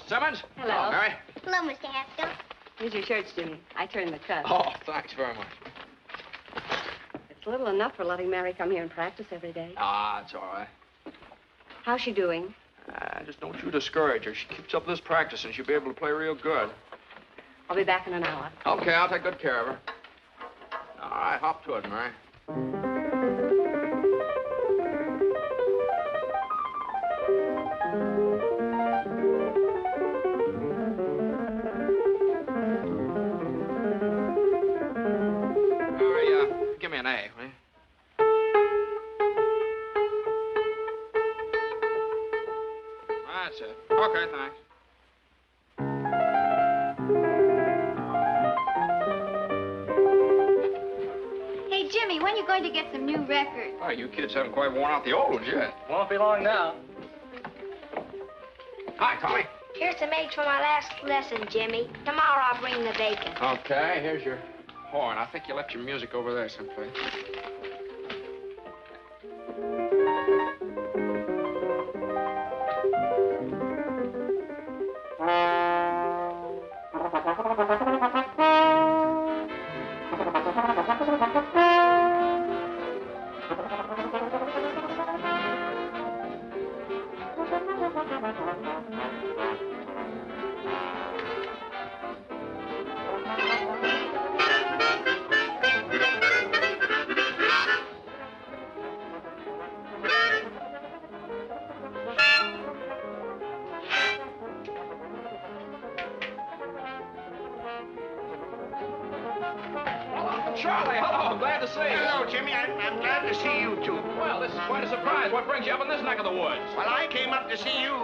Simmons? Hello. Hello, Mary. Hello, Mr. Haskell. Here's your shirts, Jimmy. I turned the cut. Oh, thanks very much. It's little enough for letting Mary come here and practice every day. Ah, it's all right. How's she doing? Just don't you discourage her. She keeps up this practice and she'll be able to play real good. I'll be back in an hour. Okay, I'll take good care of her. All right, hop to it, Mary. Give me an A, will you? That's it. Okay, thanks. Hey, Jimmy, when are you going to get some new records? Oh, you kids haven't quite worn out the old ones yet. Won't be long now. Hi, Tommy. Here's some eggs for my last lesson, Jimmy. Tomorrow I'll bring the bacon. Okay, here's your horn. I think you left your music over there someplace. Charlie, hello. Glad to see you. Hello, Jimmy. I'm glad to see you, too. Well, this is quite a surprise. What brings you up in this neck of the woods? Well, I came up to see you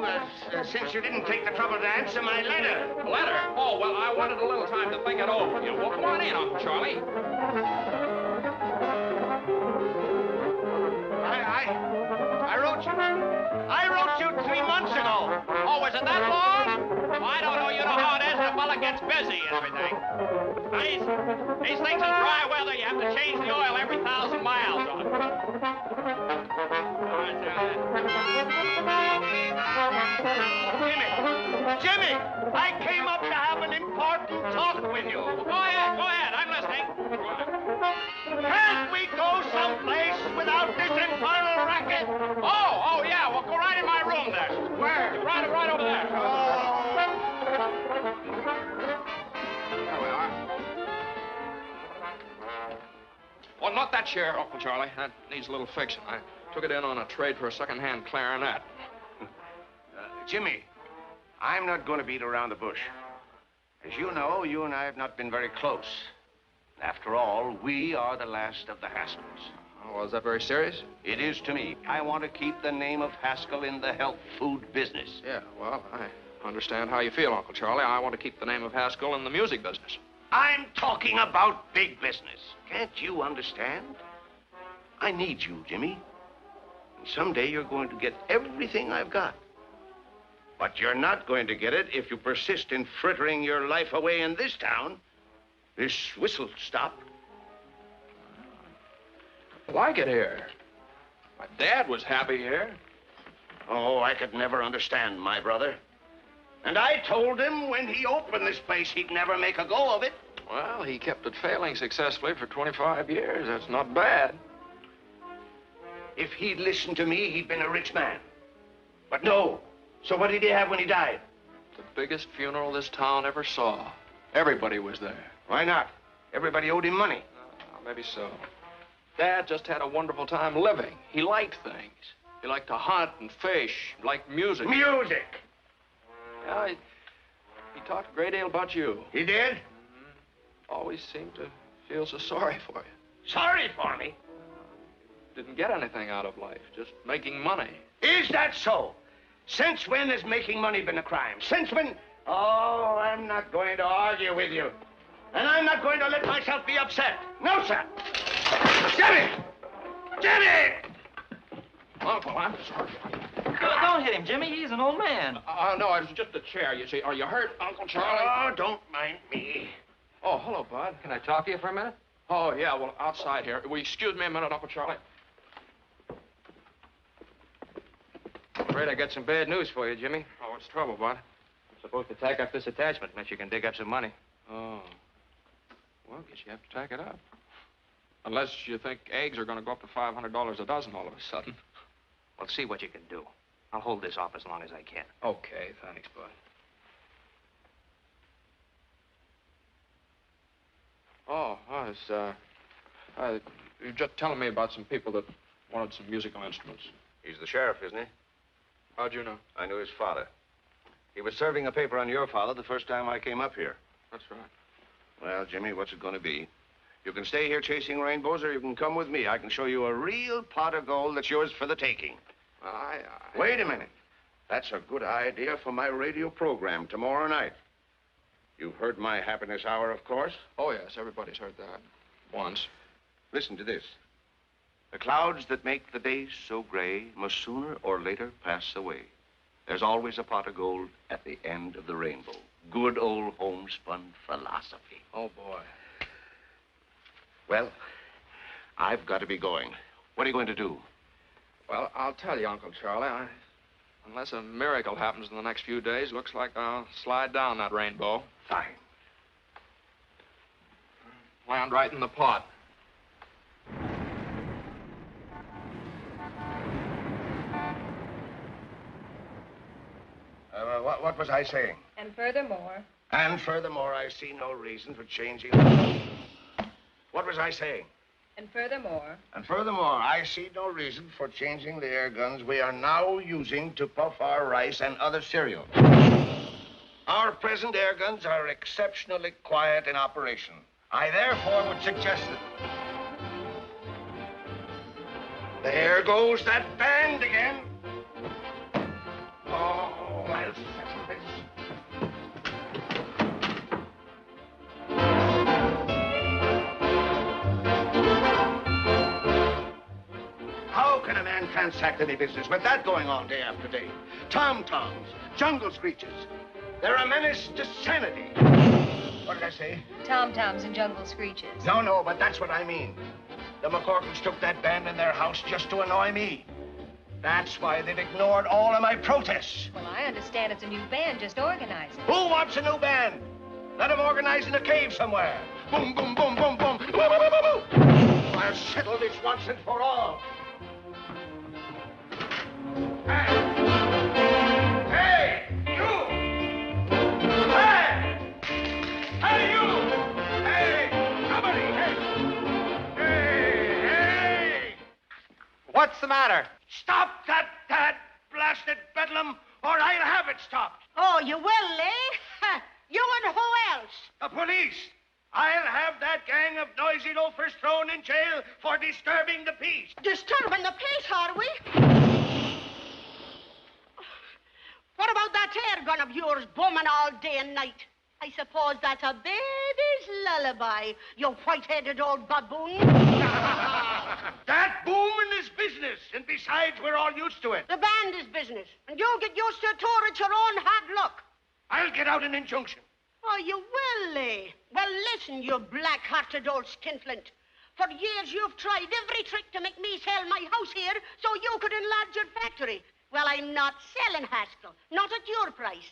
since you didn't take the trouble to answer my letter. A letter? Oh, well, I wanted a little time to think it over. You know, well, come on in, Uncle Charlie. I wrote you 3 months ago. Oh, was it that long? Well, I don't know. You know how it is when a fella gets busy and everything. These things in dry weather, you have to change the oil every 1,000 miles on. Jimmy, I came up to have an important talk with you. Well, go ahead. I'm listening. Can't we go someplace without this infernal racket? Oh, yeah. Well, go right in my room there. Where? Right over there. Oh. There we are. Oh, not that chair, Uncle Charlie. That needs a little fixing. I took it in on a trade for a second-hand clarinet. Jimmy, I'm not going to beat around the bush. As you know, you and I have not been very close. After all, we are the last of the Haskels. Oh, well, is that very serious? It is to me. I want to keep the name of Haskell in the health food business. Yeah, well, I understand how you feel, Uncle Charlie. I want to keep the name of Haskell in the music business. I'm talking about big business. Can't you understand? I need you, Jimmy. And someday you're going to get everything I've got. But you're not going to get it if you persist in frittering your life away in this town. This whistle stop. I like it here. My dad was happy here. Oh, I could never understand my brother. And I told him when he opened this place, he'd never make a go of it. Well, he kept it failing successfully for 25 years. That's not bad. If he'd listened to me, he'd been a rich man. But no. So what did he have when he died? The biggest funeral this town ever saw. Everybody was there. Why not? Everybody owed him money. Maybe so. Dad just had a wonderful time living. He liked things. He liked to hunt and fish, liked music. Music! Yeah, he talked a great deal about you. He did? Always seemed to feel so sorry for you. Sorry for me? Didn't get anything out of life, just making money. Is that so? Since when has making money been a crime? Since when? Oh, I'm not going to argue with you. And I'm not going to let myself be upset. No, sir. Jimmy! Jimmy! Uncle, I'm sorry. Don't hit him, Jimmy. He's an old man. No, it was just a chair, you see. Are you hurt, Uncle Charlie? Oh, don't mind me. Oh, hello, Bud. Can I talk to you for a minute? Oh, yeah, well, outside here. Will you excuse me a minute, Uncle Charlie? I'm afraid I got some bad news for you, Jimmy. Oh, what's the trouble, Bud? I'm supposed to tack up this attachment unless you can dig up some money. Oh. Well, guess you have to tack it up. Unless you think eggs are going to go up to $500 a dozen all of a sudden. Well, see what you can do. I'll hold this off as long as I can. Okay, thanks, Bud. Oh, you're just telling me about some people that wanted some musical instruments. He's the sheriff, isn't he? How'd you know? I knew his father. He was serving a paper on your father the first time I came up here. That's right. Well, Jimmy, what's it going to be? You can stay here chasing rainbows, or you can come with me. I can show you a real pot of gold that's yours for the taking. Wait a minute. That's a good idea for my radio program tomorrow night. You've heard my happiness hour, of course. Oh, yes, everybody's heard that. Once. Listen to this. The clouds that make the days so gray must sooner or later pass away. There's always a pot of gold at the end of the rainbow. Good old homespun philosophy. Oh, boy. Well, I've got to be going. What are you going to do? Well, I'll tell you, Uncle Charlie. Unless a miracle happens in the next few days, looks like I'll slide down that rainbow. Fine. Land right in the pot. What was I saying? And furthermore. And furthermore, I see no reason for changing. What was I saying? And furthermore. And furthermore, I see no reason for changing the air guns we are now using to puff our rice and other cereal. Our present air guns are exceptionally quiet in operation. I therefore would suggest that... There goes that band again. Oh, I'll settle this. How can a man transact any business with that going on day after day? Tom-toms, jungle screeches. They're a menace to sanity. What did I say? Tom-toms and jungle screeches. No, but that's what I mean. The McCorkles took that band in their house just to annoy me. That's why they've ignored all of my protests. Well, I understand it's a new band just organizing. Who wants a new band? Let them organize in a cave somewhere. Boom, boom, boom, boom, boom. Boo, boo, boo, boo, boo. I'll settle this once and for all. Hey, you! Hey! Hey, you! Hey, somebody! Hey! What's the matter? Stop that blasted bedlam, or I'll have it stopped. Oh, you will, eh? You and who else? The police. I'll have that gang of noisy loafers thrown in jail for disturbing the peace. Disturbing the peace, are we? What about that air gun of yours booming all day and night? I suppose that's a baby's lullaby, you white-headed old baboon. That booming is business, and besides, we're all used to it. The band is business, and you get used to it too, at your own hard luck. I'll get out an injunction. Oh, you will, eh? Well, listen, you black-hearted old skinflint. For years, you've tried every trick to make me sell my house here so you could enlarge your factory. Well, I'm not selling, Haskell. Not at your price.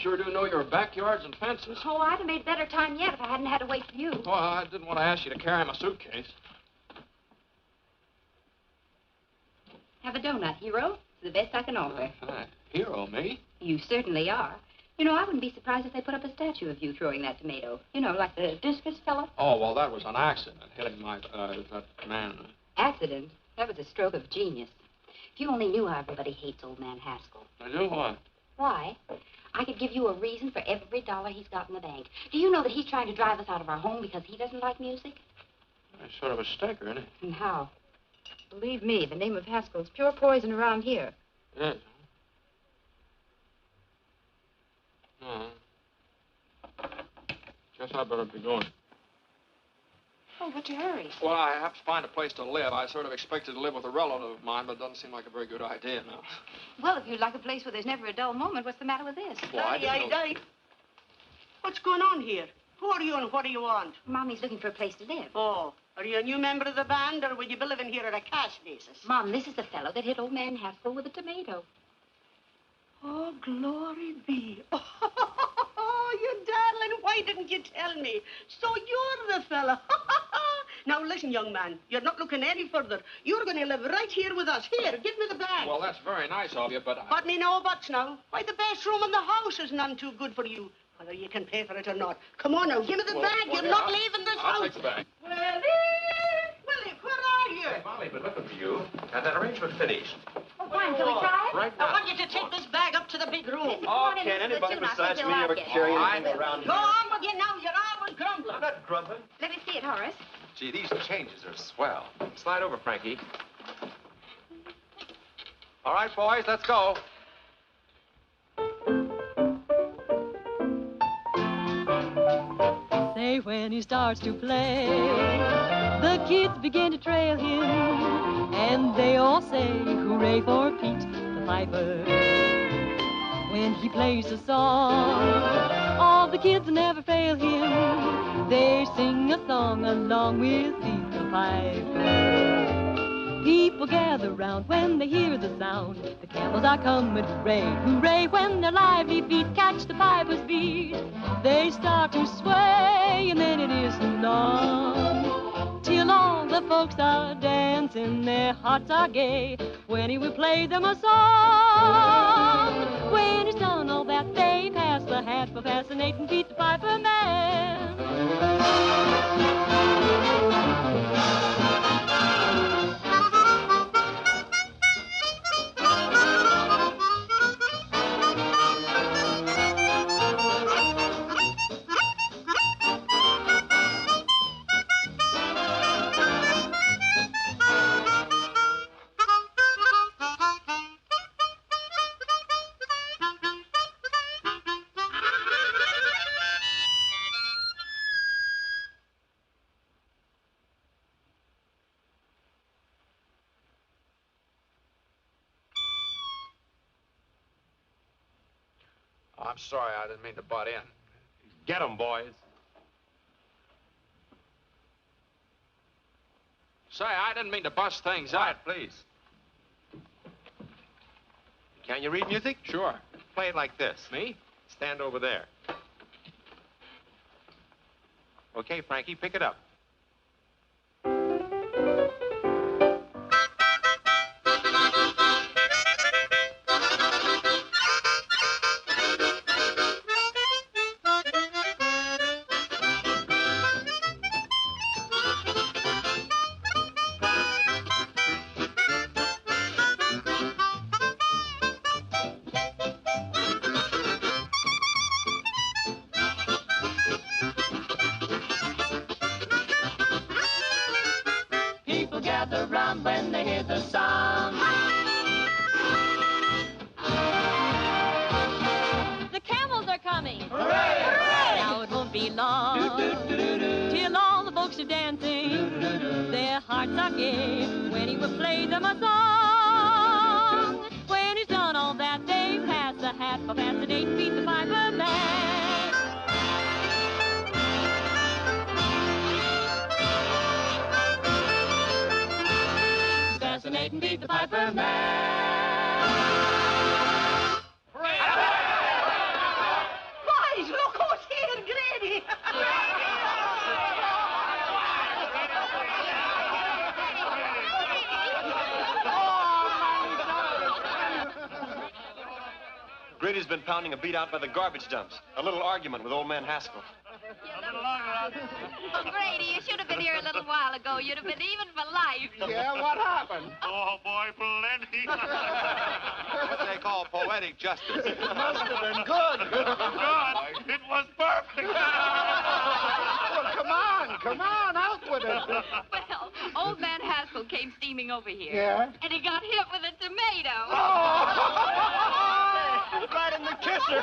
sure do know your backyards and fences. Oh, I'd have made better time yet if I hadn't had to wait for you. Well, I didn't want to ask you to carry my suitcase. Have a donut, hero. It's the best I can offer. Hero, me? You certainly are. You know, I wouldn't be surprised if they put up a statue of you throwing that tomato. You know, like the discus fellow. Oh, well, that was an accident, hitting my, that man. Accident? That was a stroke of genius. If you only knew how everybody hates old man Haskell. I do what? Why? I could give you a reason for every dollar he's got in the bank. Do you know that he's trying to drive us out of our home because he doesn't like music? That's sort of a stinker, isn't it? And how? Believe me, the name of Haskell's pure poison around here. Yes. No. Guess I better be going. Oh, what's your hurry? Well, I have to find a place to live. I sort of expected to live with a relative of mine, but it doesn't seem like a very good idea now. Well, if you'd like a place where there's never a dull moment, what's the matter with this? Well, I didn't know... What's going on here? Who are you and what do you want? Mommy's looking for a place to live. Oh, are you a new member of the band, or will you be living here at a cash basis? Mom, this is the fellow that hit old man Haskell with a tomato. Oh, glory be. Oh, you darling, why didn't you tell me? So you're the fella. Now, listen, young man, you're not looking any further. You're going to live right here with us. Here, give me the bag. Well, that's very nice of you, but But me no buts now. Why, the best room in the house is none too good for you, whether you can pay for it or not. Come on now, give me the bag. Well, You're not leaving this house. I'll take the bag. Willie, where are you? Hey, Molly, been looking for you. Got that arrangement finished. Oh, fine, can we try it? Right I now. want you to take this bag up to the big room. Oh, can anybody besides me ever carry anything around Go here? on with you now. You're always grumbling. I'm not grumbling. Let me see it, Horace. Gee, these changes are swell. Slide over, Frankie. All right, boys, let's go. Say when he starts to play, the kids begin to trail him, and they all say, hooray for Pete, the piper. When he plays a song, all the kids never fail him. They sing a song along with Pete the piper. People gather round when they hear the sound. The camels are coming, hooray, hooray. When their lively feet catch the piper's beat, they start to sway, and then it isn't long till all the folks are dancing, their hearts are gay, when he will play them a song. When he's done all that, they pass the hat for fascinating Pete the Piper Man. I'm sorry, I didn't mean to butt in. Get 'em, boys. Say, I didn't mean to bust things up. Please. Can you read music? Sure. Play it like this. Me? Stand over there. Okay, Frankie, pick it up. When they hear the song, the camels are coming. Hooray! Hooray! Now it won't be long till all the folks are dancing. Their hearts are gay when he will play them a song. When he's done all that, they pass the hat for fascinating Pete the Piper Man. Fascinating Pete the Piper Man. Grady's been pounding a beat out by the garbage dumps. A little argument with old man Haskell. Oh, Grady, you should have been here a little while ago. You'd have been even for life. Yeah, what happened? Oh, boy, plenty. What they call poetic justice. It must have been good. God, it was perfect. Well, come on, out with it. Well, old man Haskell came steaming over here. Yeah? And he got hit with a tomato. Oh! Right in the kisser.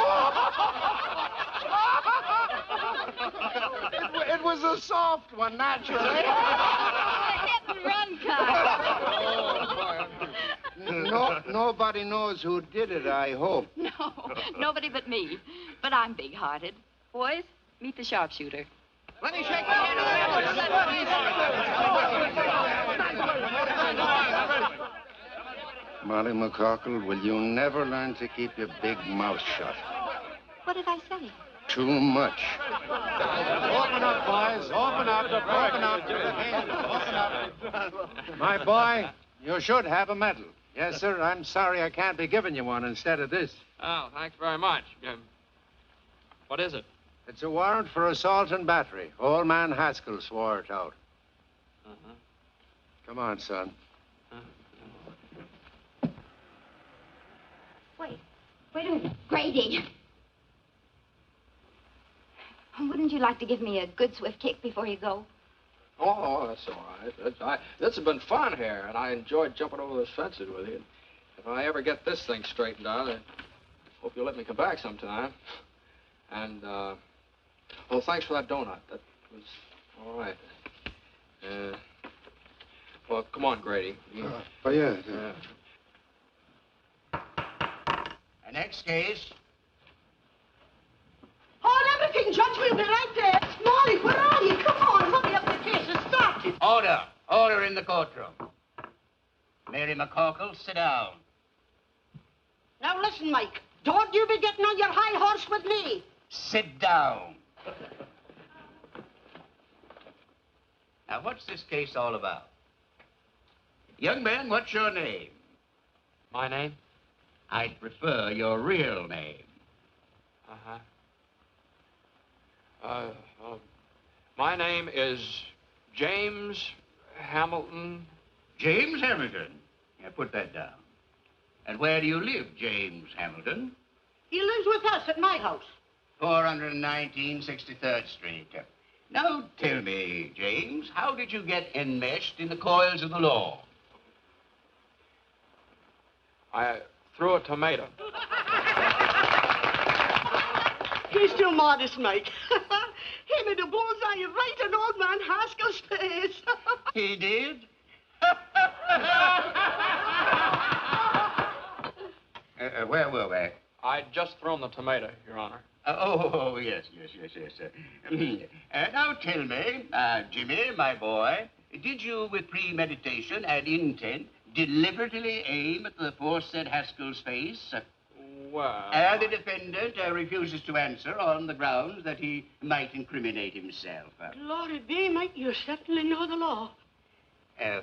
It was a soft one, naturally. A hit-and-run kind. Nobody knows who did it, I hope. No, nobody but me. But I'm big-hearted. Boys, meet the sharpshooter. Let me shake the hand of Molly McCorkle, will you never learn to keep your big mouth shut? What did I say? Too much. Open up, boys. Open up. Open up. Open up. My boy, you should have a medal. Yes, sir. I'm sorry I can't be giving you one instead of this. Oh, thanks very much. What is it? It's a warrant for assault and battery. Old man Haskell swore it out. Uh-huh. Come on, son. Wait a minute. Grady. Wouldn't you like to give me a good swift kick before you go? Oh, that's all right. This has been fun here, and I enjoyed jumping over those fences with you. If I ever get this thing straightened out, I hope you'll let me come back sometime. And, well, thanks for that donut. That was all right. Well, come on, Grady. Yeah. The next case. Hold everything, Judge. We'll be right there. Molly, where are you? Come on, hurry up. The case has started. Order. Order in the courtroom. Mary McCorkle, sit down. Now listen, Mike. Don't you be getting on your high horse with me. Sit down. Now, what's this case all about? Young man, what's your name? My name? I'd prefer your real name. Uh-huh. My name is James Hamilton. James Hamilton? Yeah, put that down. And where do you live, James Hamilton? He lives with us at my house. 419 63rd Street. Now, tell me, James, how did you get enmeshed in the coils of the law? I threw a tomato. He's too modest, Mike. He made a bullseye right in old man Haskell's face. He did? Where were we? I'd just thrown the tomato, Your Honor. Yes. Now tell me, Jimmy, my boy, did you, with premeditation and intent, deliberately aim at the aforesaid Haskell's face? Well... The defendant refuses to answer on the grounds that he might incriminate himself. Glory be, Mike, you certainly know the law.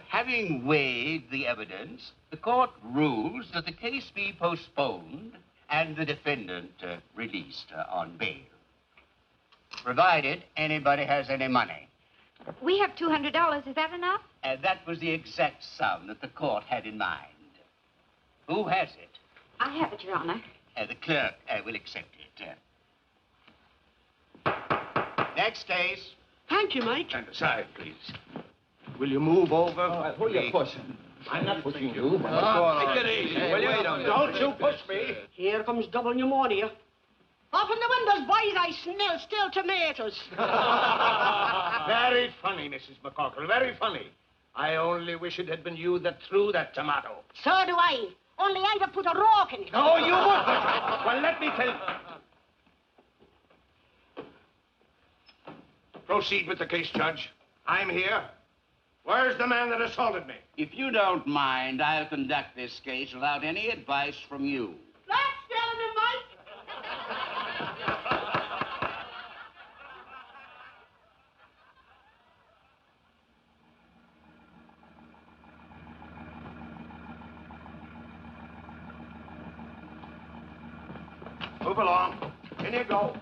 Having weighed the evidence, the court rules that the case be postponed and the defendant released on bail, provided anybody has any money. We have $200. Is that enough? That was the exact sum that the court had in mind. Who has it? I have it, Your Honor. The clerk will accept it. Next case. Thank you, Mike. Stand aside, please. Will you move over? Who are you pushing? I'm not pushing you. Take it easy, will you? Don't you push me. Here comes double pneumonia. Open the windows, boys. I smell still tomatoes. Very funny, Mrs. McCorkle. Very funny. I only wish it had been you that threw that tomato. So do I. Only I'd have put a rock in it. No, you wouldn't. Well, let me tell you. Proceed with the case, Judge. I'm here. Where's the man that assaulted me? If you don't mind, I'll conduct this case without any advice from you. That's telling him, Mike. Move along. In you go.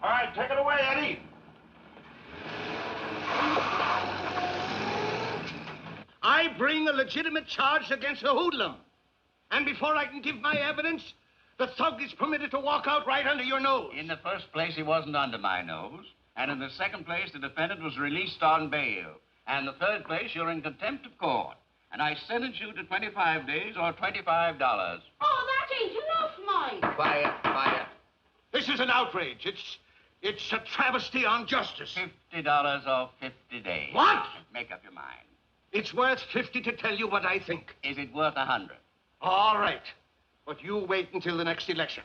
All right, take it away, Eddie. I bring a legitimate charge against the hoodlum. And before I can give my evidence, the thug is permitted to walk out right under your nose. In the first place, he wasn't under my nose. And in the second place, the defendant was released on bail. And in the third place, you're in contempt of court. And I sentence you to 25 days or $25. Oh, that ain't enough, Mike. Quiet, quiet. This is an outrage. It's a travesty on justice. $50 or 50 days. What? Make up your mind. It's worth 50 to tell you what I think. Is it worth 100? All right. But you wait until the next election.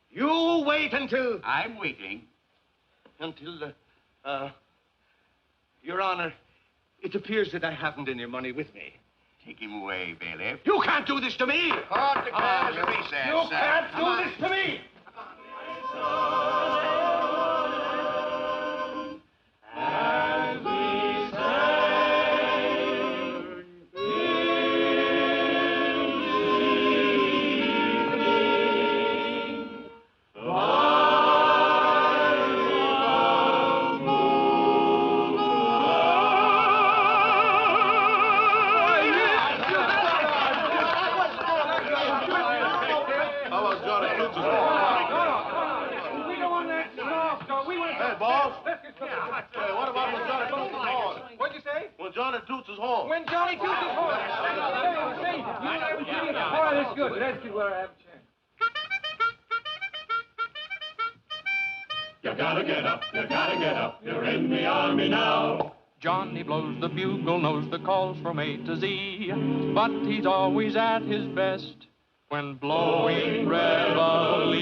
You wait until... I'm waiting. Until, Your Honor, it appears that I haven't any money with me. Take him away, bailiff. You can't do this to me! Court declares a recess. You can't do this to me! As we Johnny Toots is home. When Johnny Toots is home. Say, you never see it. Boy, that's good. Let's see where I have a chance. You gotta get up, you gotta get up. You're in the army now. Johnny blows the bugle, knows the calls from A to Z, but he's always at his best when blowing reveille.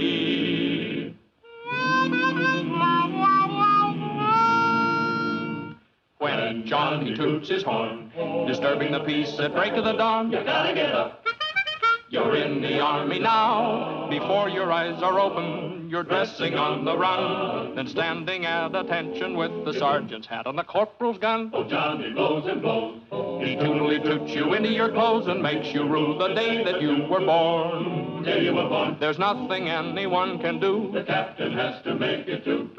When Johnny toots his horn, disturbing the peace at break of the dawn, you gotta get up. You're in the army now. Before your eyes are open, you're dressing on the run, then standing at attention with the sergeant's hat on the corporal's gun. Oh, Johnny blows and blows. He tunily toots you into your clothes and makes you rue the day that you were born. Day you were born. There's nothing anyone can do. The captain has to make it too.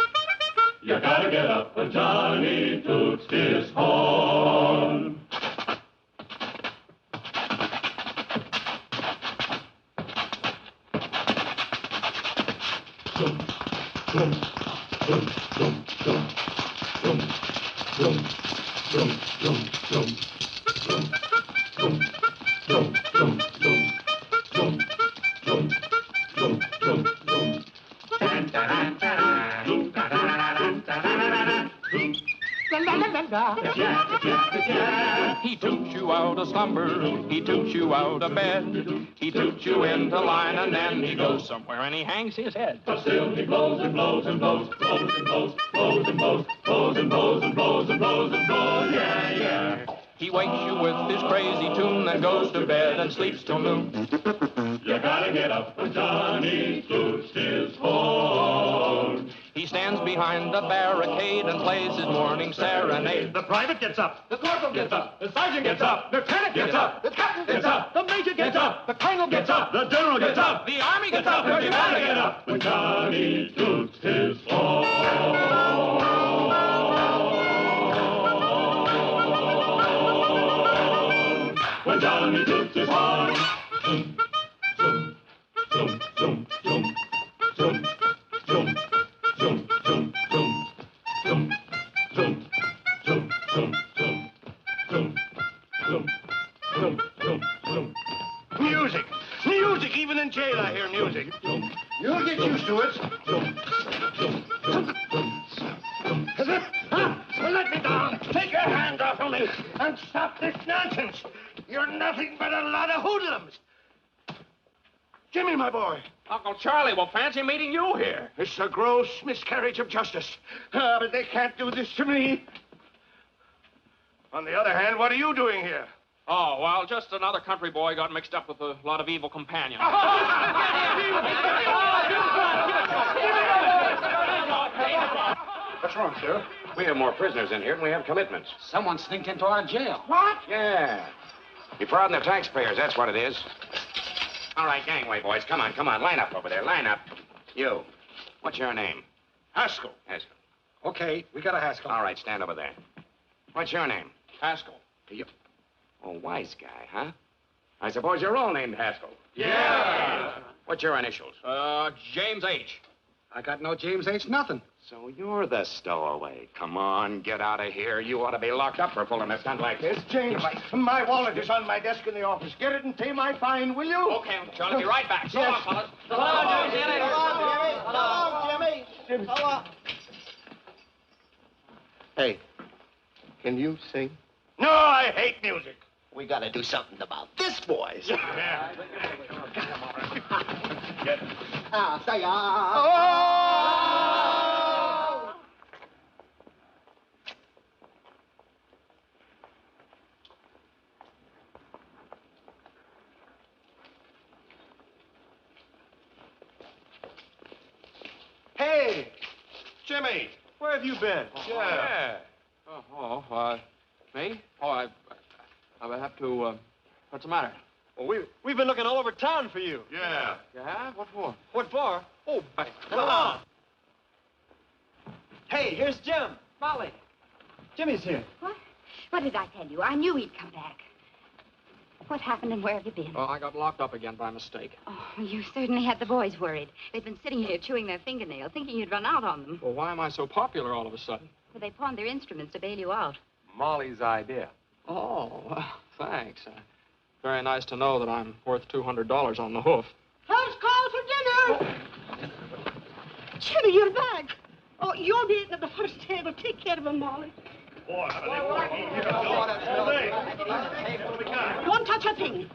You gotta get up when Johnny toots his horn. He toots you out of slumber, he toots you out of bed, he toots you into line and then he goes somewhere and he hangs his head. But still he blows and blows and blows, blows and blows, blows and blows, blows and blows and blows and blows and blows, yeah, yeah. He wakes you with his crazy tune, then goes to bed and sleeps till noon. You gotta get up when Johnny toots his horn. He stands behind a barricade and plays his morning serenade. The private gets up. The corporal gets up. The sergeant gets up. The lieutenant gets up. The captain gets up. The major gets up. The colonel gets up. The general gets up. The army gets up. You gotta get up when Johnny toots his horn. When Johnny toots his horn. Zoom, zoom, zoom, zoom, zoom, zoom, zoom. Zoom, zoom, zoom, zoom, zoom, zoom, zoom, zoom, zoom, zoom, zoom, zoom, zoom. Music! Music! Even in jail I hear music. You'll get used to it. Well, let me down. Take your hand off of me and stop this nonsense. You're nothing but a lot of hoodlums. Jimmy, my boy. Uncle Charlie will fancy meeting you here. It's a gross miscarriage of justice. But they can't do this to me. On the other hand, what are you doing here? Oh, well, just another country boy got mixed up with a lot of evil companions. What's wrong, sir? We have more prisoners in here than we have commitments. Someone sneaked into our jail. What? Yeah. Defrauding the taxpayers, that's what it is. All right, gangway, boys. Come on. Line up over there. Line up. You. What's your name? Haskell. Haskell. Okay, we got a Haskell. All right, stand over there. What's your name? Haskell. You. Oh, wise guy, huh? I suppose you're all named Haskell. Yeah. What's your initials? James H. I got no James H. nothing. So you're the stowaway. Come on, get out of here. You ought to be locked up for pulling a stunt like this. James, my wallet is on my desk in the office. Get it and pay my fine, will you? Okay, Uncle John. I'll be right back. So long, fellas. So long, Jimmy. So long, Jimmy. So long. Hey, can you sing? No, I hate music. We got to do something about this, boys. Yeah. Say, Hey, Jimmy, where have you been? Yeah. Me? Oh, I have to, what's the matter? Well, we've been looking all over town for you. Yeah. Yeah? What for? What for? Oh, come on. Hey, here's Jim. Molly. Jimmy's here. What? What did I tell you? I knew he'd come back. What happened and where have you been? Oh, I got locked up again by mistake. Oh, you certainly had the boys worried. They've been sitting here chewing their fingernails, thinking you'd run out on them. Well, why am I so popular all of a sudden? Well, they pawned their instruments to bail you out. Molly's idea. Oh, thanks. Very nice to know that I'm worth $200 on the hoof. First call for dinner. Jimmy, you're back. Oh, you'll be eating at the first table. Take care of him, Molly. Don't touch a thing.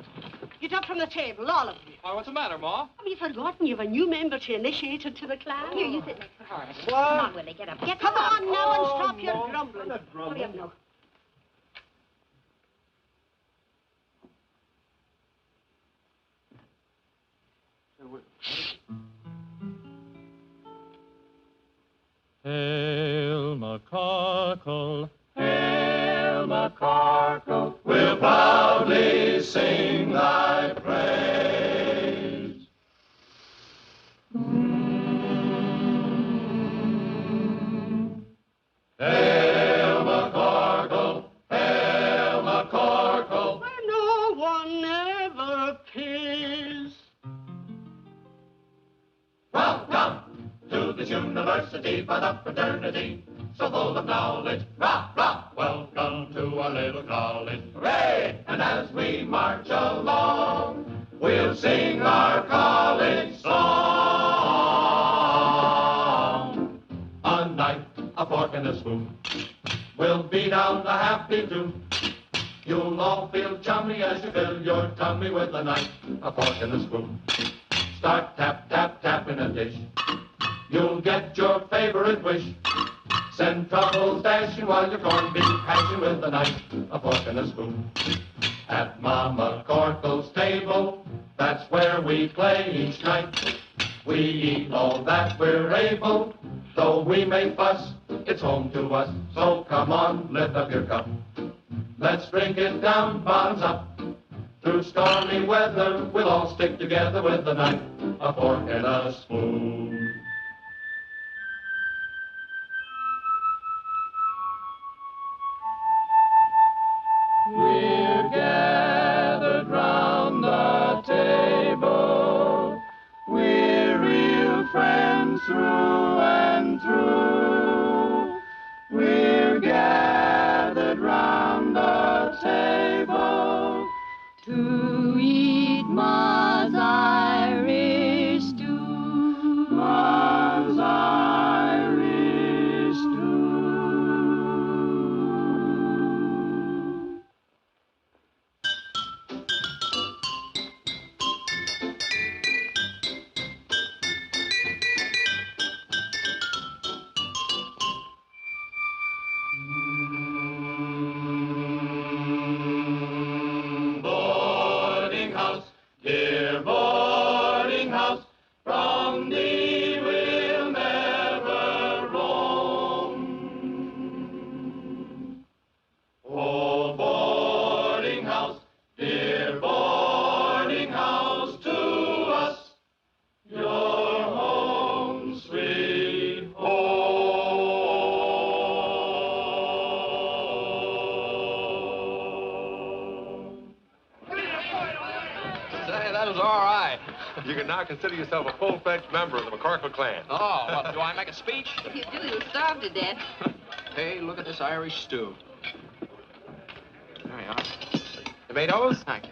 Get up from the table, all of you. Why, what's the matter, Ma? Have you forgotten you've a new member to initiate into the clan? Here, you sit next to Horace. What? Come on, Willie, get up. Come on now and stop Oh, your grumbling. I'm not grumbling. Hurry up now. Hail McCorkle, hail McCorkle, we'll proudly sing thy praise. Hail McCorkle, hail McCorkle, Where no one ever pays. welcome to this university for the fraternity, so full of knowledge, rah, rah. Welcome to our little college, hooray! And as we march along, we'll sing our college song. A knife, a fork, and a spoon, we'll beat out a happy tune. You'll all feel chummy as you fill your tummy with a knife, a fork, and a spoon. Start tap, tap, tap in a dish. You'll get your favorite wish. Send troubles dashing while your corned beef hashing with a knife, a fork, and a spoon. At Mama Corkle's table, that's where we play each night. We eat all that we're able, though we may fuss, it's home to us. So come on, lift up your cup. Let's drink it down, bottoms up. Through stormy weather, we'll all stick together with a knife, a fork, and a spoon. We're gathered round the table. We're real friends through and through. We're gathered round the table to eat Ma's Irish stew. that was all right. You can now consider yourself a full-fledged member of the McCorkle clan. Oh, well, do I make a speech? If you do, you'll starve to death. Hey, look at this Irish stew. There you are. Tomatoes? Thank you.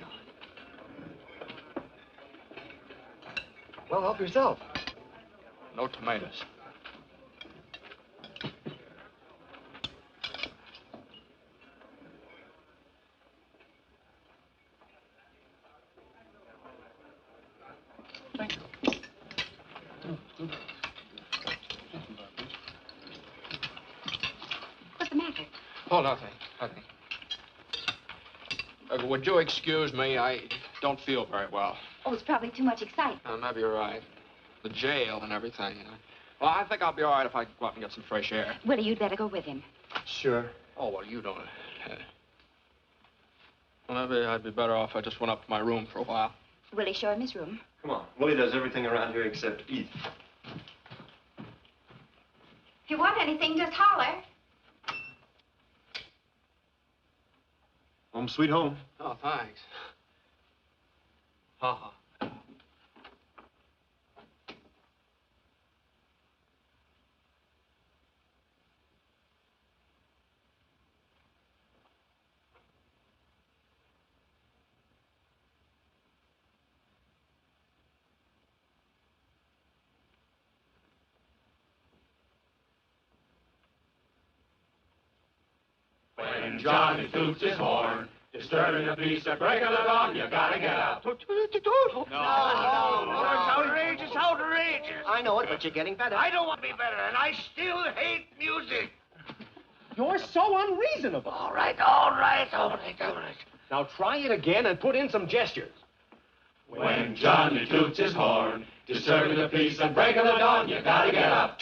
Well, help yourself. No tomatoes. What's the matter? Oh, nothing. Nothing. Would you excuse me? I don't feel very well. Oh, it's probably too much excitement. Maybe you're right. The jail and everything. Well, I think I'll be all right if I go out and get some fresh air. Willie, you'd better go with him. Sure. Oh, well, you don't. Well, maybe I'd be better off if I just went up to my room for a while. Willie, show him his room. Come on. Willie does everything around here except eat. If you want anything, just holler. Home sweet home. Oh, thanks. Ha-ha. When Johnny toots his horn, disturbing the peace at break of the dawn, you gotta get up. No. It's outrageous, outrageous. I know it, but you're getting better. I don't want to be better, and I still hate music. You're so unreasonable. All right, all right, all right, all right. Now try it again and put in some gestures. When Johnny toots his horn, disturbing the peace at break of the dawn, you gotta get up.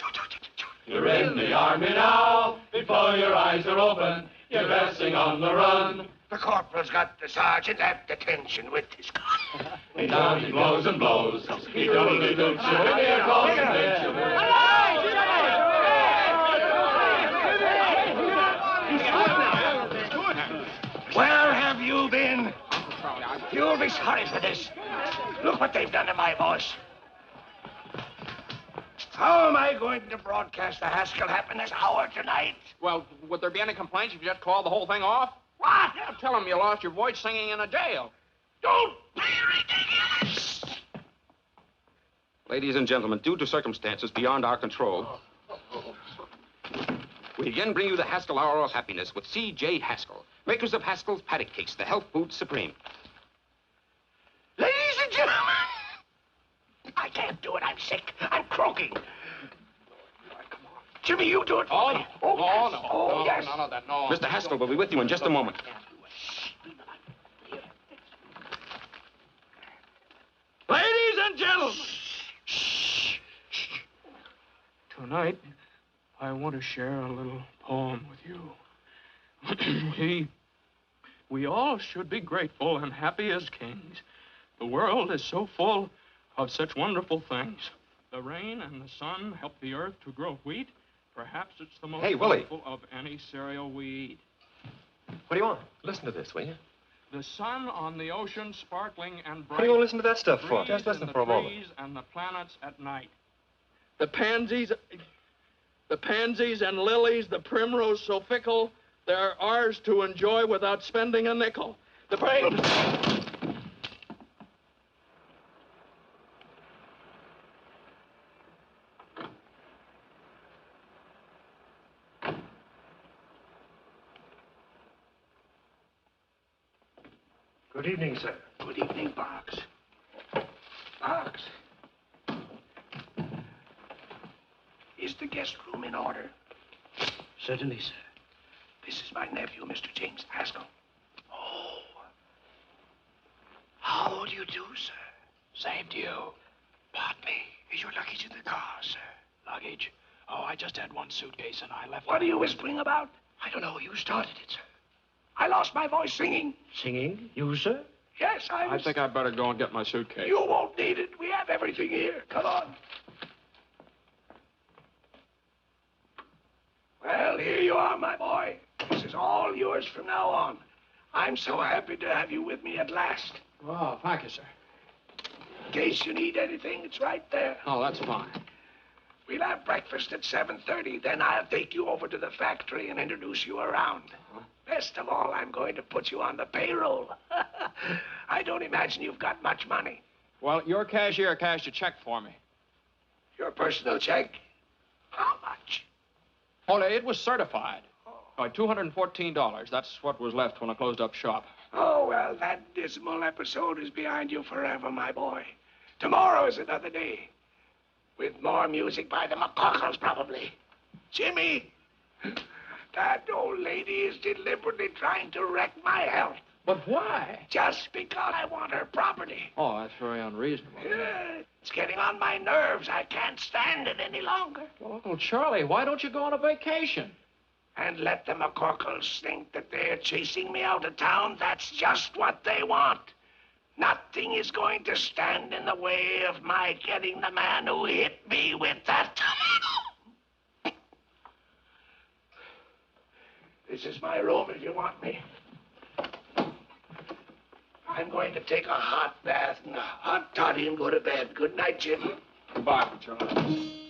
You're in the army now, before your eyes are open, you're dressing on the run. The corporal's got the sergeant at detention with his gun. And down he blows and blows. He doodly-doots you in the air calls and makes you Where have you been? You'll be sorry for this. Look what they've done to my voice. How am I going to broadcast the Haskell Happiness Hour tonight? Well, would there be any complaints if you just called the whole thing off? What? Yeah, tell them you lost your voice singing in a jail. Don't be ridiculous. Ladies and gentlemen, due to circumstances beyond our control, we again bring you the Haskell Hour of Happiness with C.J. Haskell, makers of Haskell's Paddock Cakes, the health food supreme. Ladies and gentlemen, I can't do it. I'm sick. I'm croaking. Jimmy, you do it for me. Oh, yes. no. Oh, No, yes. none of that, no. Mr. Haskell will be with you in just a moment. Ladies and gentlemen. Tonight, I want to share a little poem with you. We all should be grateful and happy as kings. The world is so full of such wonderful things. The rain and the sun help the earth to grow wheat. Perhaps it's the most Hey, Willie. wonderful of any cereal we eat. What do you want? Listen to this, will you? The sun on the ocean sparkling and bright. What do you want to listen to that stuff for? Breeze Just listen in the for a moment. trees and the planets at night. The pansies and lilies, the primrose so fickle, they're ours to enjoy without spending a nickel. The Good evening, sir. Good evening, Parks. Parks. Is the guest room in order? Certainly, sir. This is my nephew, Mr. James Haskell. Oh. How do you do, sir? Same to you. Pardon me. Is your luggage in the car, sir? Luggage? Oh, I just had one suitcase and I left. What are you whispering about? I don't know. You started it, sir. I lost my voice singing. Singing? You, sir? Yes, I think I'd better go and get my suitcase. You won't need it. We have everything here. Come on. Well, here you are, my boy. This is all yours from now on. I'm so happy to have you with me at last. Oh, thank you, sir. case you need anything, it's right there. Oh, that's fine. We'll have breakfast at 7:30. Then I'll take you over to the factory and introduce you around. Best of all, I'm going to put you on the payroll. I don't imagine you've got much money. Well, your cashier cashed a check for me. Your personal check? How much? Oh, it was certified. $214. That's what was left when I closed up shop. Oh, well, that dismal episode is behind you forever, my boy. Tomorrow is another day. With more music by the McCorkles, probably. Jimmy, that old lady is deliberately trying to wreck my health. But why? Just because I want her property. Oh, that's very unreasonable. Yeah, it's getting on my nerves. I can't stand it any longer. Well, Uncle Charlie, why don't you go on a vacation? And let the McCorkles think that they're chasing me out of town. That's just what they want. Nothing is going to stand in the way of my getting the man who hit me with that tomato. This is my room if you want me. I'm going to take a hot bath and a hot toddy and go to bed. Good night, Jim. Goodbye, Charlie.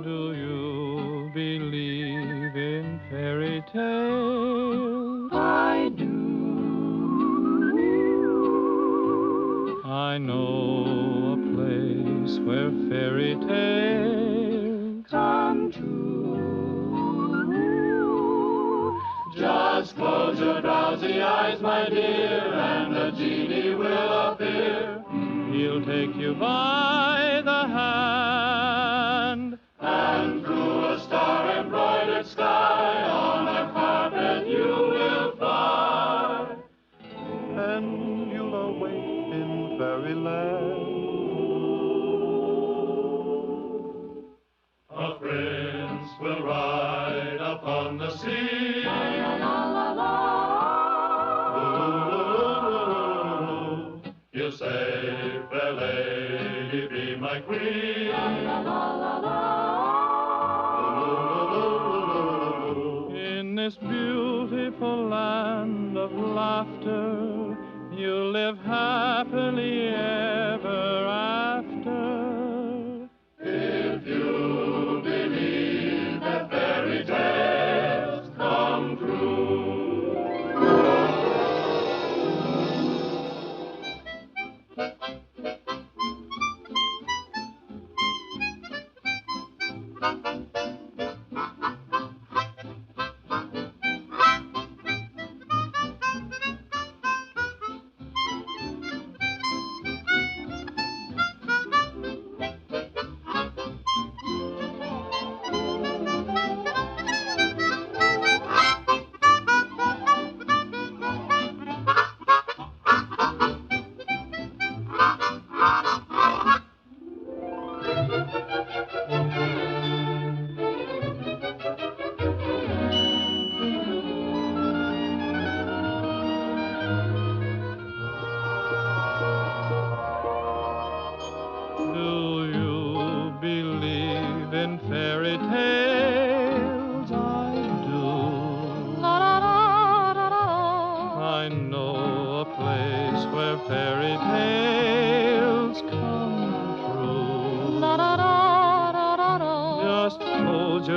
Do you believe in fairy tales? I do. I know a place where fairy tales come true. Just close your drowsy eyes, my dear, and the genie will appear. He'll take you by the hand, and through a star-embroidered sky on a carpet you will fly. and you'll awake in fairyland. A prince will ride upon the sea. He'll say, fair lady, be my queen. In this beautiful land of laughter, you'll live happily ever after. If you believe that fairy tales come true.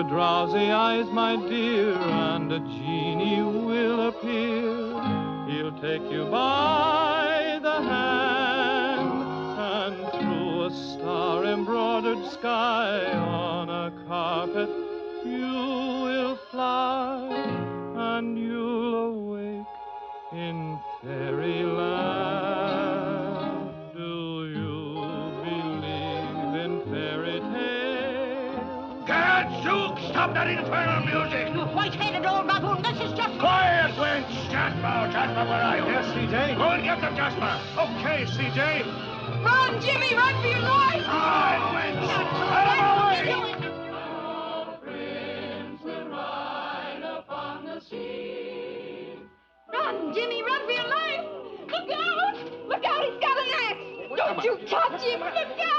Drowsy eyes, my dear, and a genie will appear. He'll take you by the hand, and through a star-embroidered sky on a carpet you will fly, and you'll awake in fairyland. Do you believe in fairy tales? Gadzooks, Stop that infernal music! You white-headed old baboon, this is just... Quiet, Winch! Jasper, Jasper, where are you? Yes, C.J.? Go and get them, Jasper. Okay, C.J. Run, Jimmy, run for your life! Run, Winch! Out of my way! Run, Jimmy, run for your life! Look out! Look out, he's got an axe! Don't you touch him! Look out!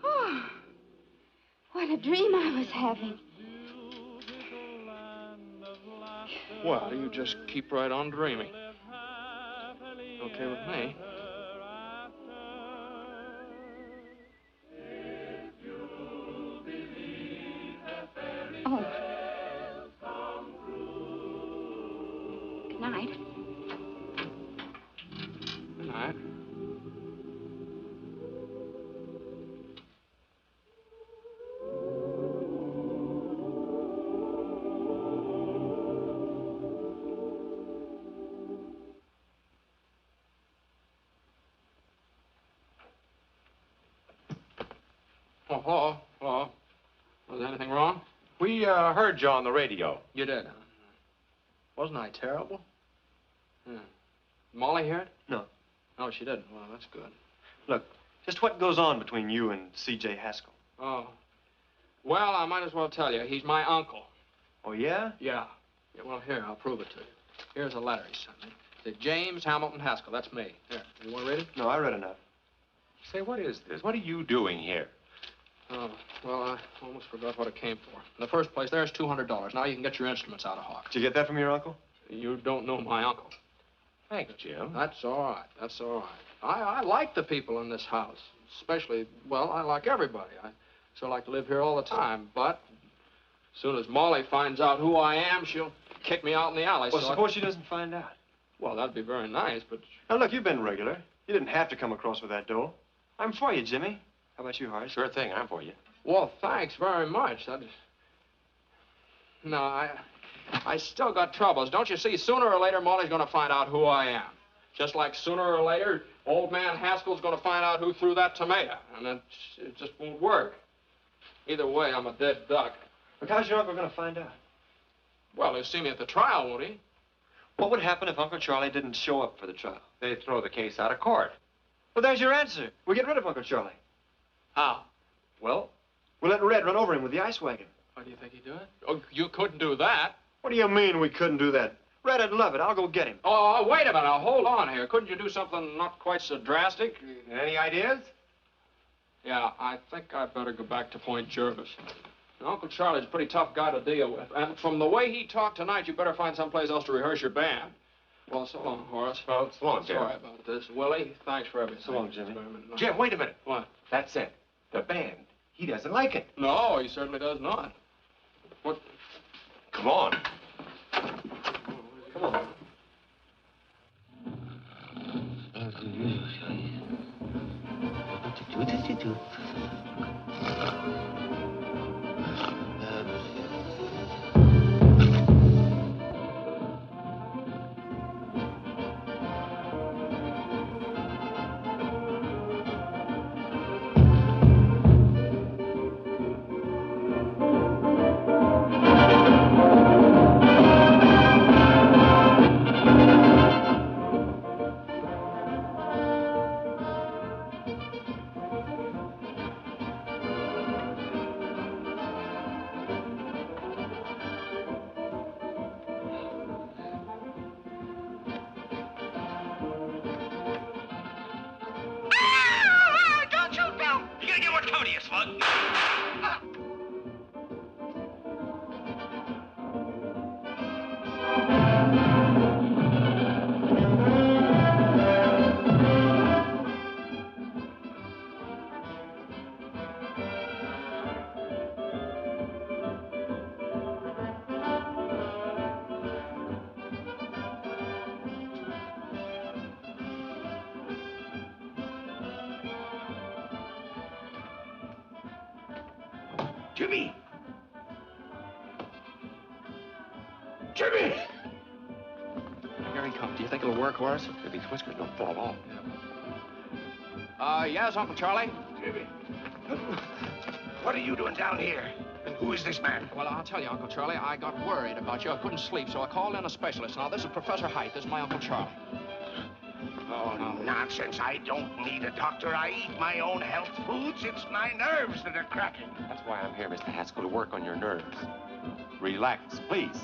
Oh, what a dream I was having. Well, you just keep right on dreaming. Okay with me. Oh. Good night. Good night. Oh, hello. Hello. Was there anything wrong? We heard you on the radio. You did, huh? Wasn't I terrible? Yeah. Molly hear it? No. Oh, she didn't. Well, that's good. Look, just what goes on between you and C.J. Haskell? Oh. Well, I might as well tell you. He's my uncle. Oh, yeah? Yeah. Yeah, well, here, I'll prove it to you. Here's a letter he sent me. It's James Hamilton Haskell. That's me. Here, you want to read it? No, I read enough. Say, what is this? What are you doing here? Oh, well, I almost forgot what it came for. In the first place, there's $200. Now you can get your instruments out of Hawk. Did you get that from your uncle? You don't know my uncle. Thanks, Jim. That's all right. That's all right. I like the people in this house. Especially, well, I like everybody. I so like to live here all the time. But as soon as Molly finds out who I am, she'll kick me out in the alley. Well, so suppose she doesn't find out. Well, that'd be very nice, but... Now, look, you've been regular. You didn't have to come across with that dough. I'm for you, Jimmy. How about you, Horace? Sure thing, I'm for you. Well, thanks very much. No, I still got troubles. Don't you see, sooner or later, Molly's going to find out who I am. Just like sooner or later, old man Haskell's going to find out who threw that tomato. And it just won't work. Either way, I'm a dead duck. But how's your uncle going to find out? Well, he'll see me at the trial, won't he? What would happen if Uncle Charlie didn't show up for the trial? They'd throw the case out of court. Well, there's your answer. We get rid of Uncle Charlie. How? Well, we'll let Red run over him with the ice wagon. Why do you think he'd do it? Oh, you couldn't do that. What do you mean we couldn't do that? Red, I'd love it. I'll go get him. Oh, wait a minute. Now, hold on here. Couldn't you do something not quite so drastic? Any ideas? Yeah, I think I'd better go back to Point Jervis. Now, Uncle Charlie's a pretty tough guy to deal with. And from the way he talked tonight, you better find someplace else to rehearse your band. Well, so long, Horace. Well, so long, Jim. Sorry about this. Willie, thanks for everything. So long, Jimmy. Jim, wait a minute. What? That's it. The band. He doesn't like it. No, he certainly does not. What? Come on. Come on. Jimmy! Jimmy! Here he comes. Do you think it'll work, Horace? If his whiskers don't fall off. Yes, Uncle Charlie? Jimmy, what are you doing down here? And who is this man? Well, I'll tell you, Uncle Charlie, I got worried about you. I couldn't sleep, so I called in a specialist. Now, this is Professor Heidt. This is my Uncle Charlie. Oh, nonsense. I don't need a doctor. I eat my own health foods. It's my nerves that are cracking. That's why I'm here, Mr. Haskell, to work on your nerves. Relax, please.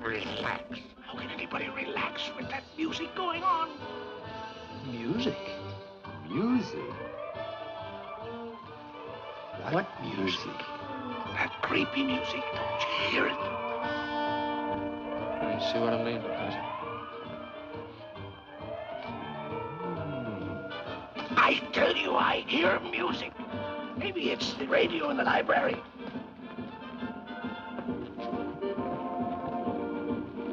Relax? How can anybody relax with that music going on? Music? Music? What music? That creepy music. Don't you hear it? You see what I mean, Professor? I tell you, I hear music. Maybe it's the radio in the library.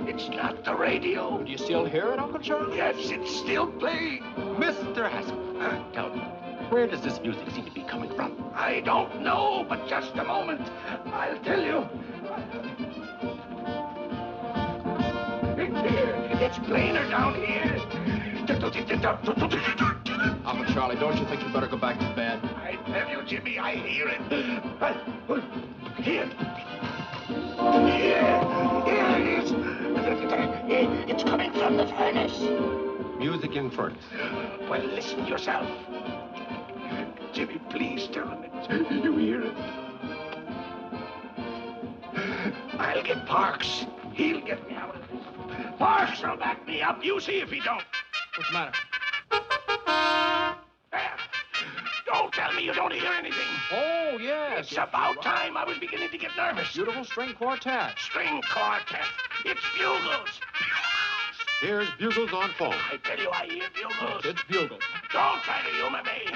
It's not the radio. Do you still hear it, Uncle Charlie? Yes, it's still playing. Mr. Haskell, tell me, where does this music seem to be coming from? I don't know, but just a moment. I'll tell you. It's here. It's plainer down here. Uncle Charlie, don't you think you better go back to bed? I tell you, Jimmy, I hear it. Here. Here it is. It's coming from the furnace. Music in furnace. Well, listen yourself. Jimmy, please tell him it. You hear it? I'll get Parks. He'll get me out of this. Parks will back me up. You see if he don't. What's the matter? There. Don't tell me you don't hear anything. Oh, yes. It's about time. I was beginning to get nervous. Beautiful string quartet. String quartet. It's bugles. Here's bugles on phone. I tell you, I hear bugles. It's bugles. Don't try to humor me.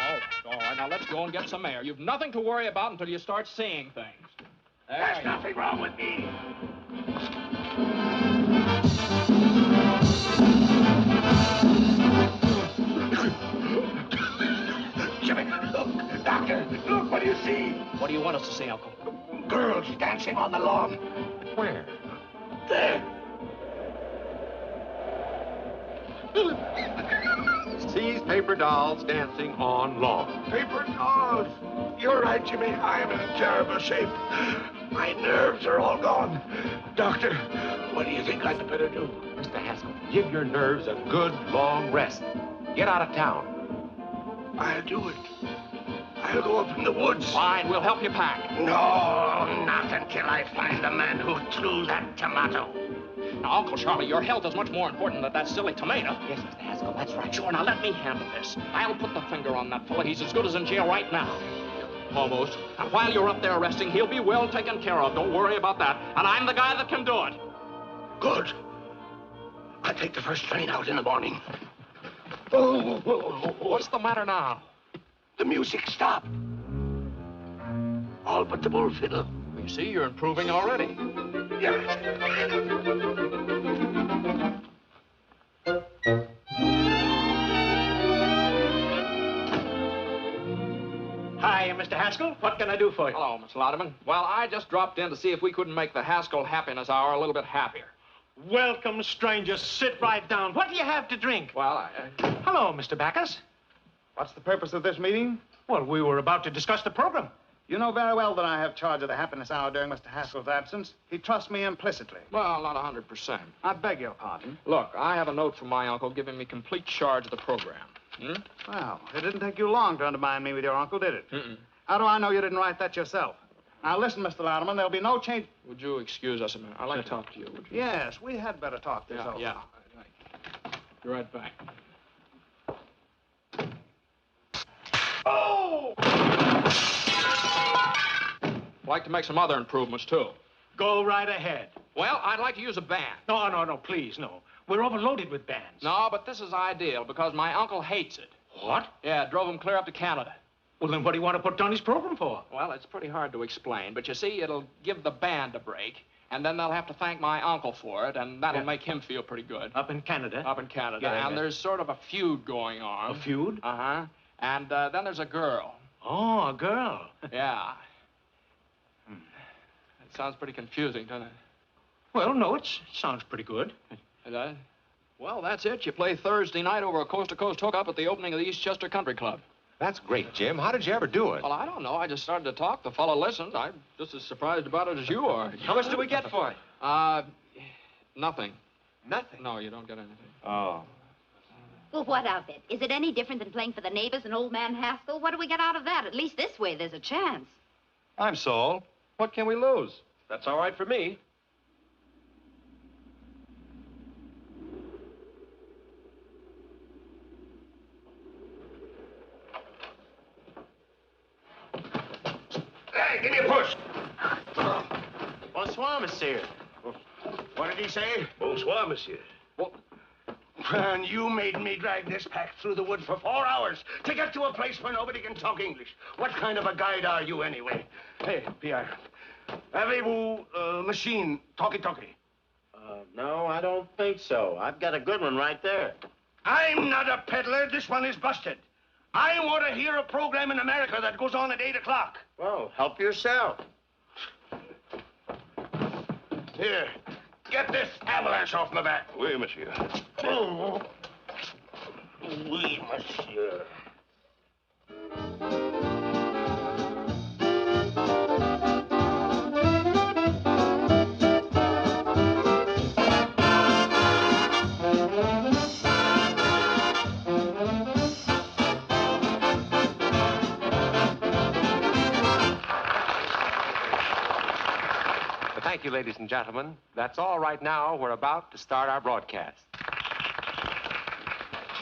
All right, now let's go and get some air. You've nothing to worry about until you start seeing things. There's nothing wrong with me. Jimmy, look, doctor, look, what do you see? What do you want us to see, Uncle? Girls dancing on the lawn. Where? There. Sees paper dolls dancing on lawn. Paper dolls. You're right, Jimmy. I'm in terrible shape. My nerves are all gone. Doctor, what do you think I'd better do? Mr. Haskell, give your nerves a good long rest. Get out of town. I'll do it. I'll go up in the woods. Fine, we'll help you pack. No, not until I find the man who threw that tomato. Now, Uncle Charlie, your health is much more important than that silly tomato. Yes, Mr. Haskell, that's right. Sure, now let me handle this. I'll put the finger on that fella. He's as good as in jail right now. Almost. And while you're up there resting, he'll be well taken care of. Don't worry about that. And I'm the guy that can do it. Good. I'll take the first train out in the morning. Oh, what's the matter now? The music stopped. All but the bull fiddle. You see, you're improving already. Hi, Mr. Haskell. What can I do for you? Hello, Miss Lauderman. Well, I just dropped in to see if we couldn't make the Haskell Happiness Hour a little bit happier. Welcome, stranger. Sit right down. What do you have to drink? Well, Hello, Mr. Backus. What's the purpose of this meeting? Well, we were about to discuss the program. You know very well that I have charge of the happiness hour during Mr. Haskell's absence. He trusts me implicitly. Well, not 100%. I beg your pardon. Look, I have a note from my uncle giving me complete charge of the program. Well, it didn't take you long to undermine me with your uncle, did it? Mm-mm. How do I know you didn't write that yourself? Now, listen, Mr. Louderman, there'll be no change... Would you excuse us a minute? I'd like to talk to you, would you? Yes, we had better talk this over. Yeah. Be right back. Oh! I'd like to make some other improvements, too. Go right ahead. Well, I'd like to use a band. No, please, no. We're overloaded with bands. No, but this is ideal because my uncle hates it. What? Yeah, drove him clear up to Canada. Well, then what do you want to put on his program for? Well, it's pretty hard to explain, but you see, it'll give the band a break, and then they'll have to thank my uncle for it, and that'll make him feel pretty good. Up in Canada? Up in Canada. Yeah, and there's sort of a feud going on. A feud? Uh-huh. And then there's a girl. Oh, a girl. Yeah. It sounds pretty confusing, doesn't it? Well, no, it sounds pretty good. Well, that's it. You play Thursday night over a coast-to-coast hookup at the opening of the Eastchester Country Club. That's great, Jim. How did you ever do it? Well, I don't know. I just started to talk. The fellow listened. I'm just as surprised about it as you are. How much do we get for it? Nothing. Nothing? No, you don't get anything. Oh. Well, what of it? Is it any different than playing for the neighbors and old man Haskell? What do we get out of that? At least this way there's a chance. I'm sold. What can we lose? That's all right for me. Hey, give me a push. Bonsoir, monsieur. What did he say? Bonsoir, monsieur. And you made me drag this pack through the wood for 4 hours to get to a place where nobody can talk English. What kind of a guide are you, anyway? Hey, Pierre, avez-vous machine talkie-talkie? No, I don't think so. I've got a good one right there. I'm not a peddler. This one is busted. I want to hear a program in America that goes on at 8 o'clock. Well, help yourself. Here, get this avalanche off my back. Oui, monsieur. Oh. Oui, monsieur. Thank you, ladies and gentlemen. That's all right now. We're about to start our broadcast.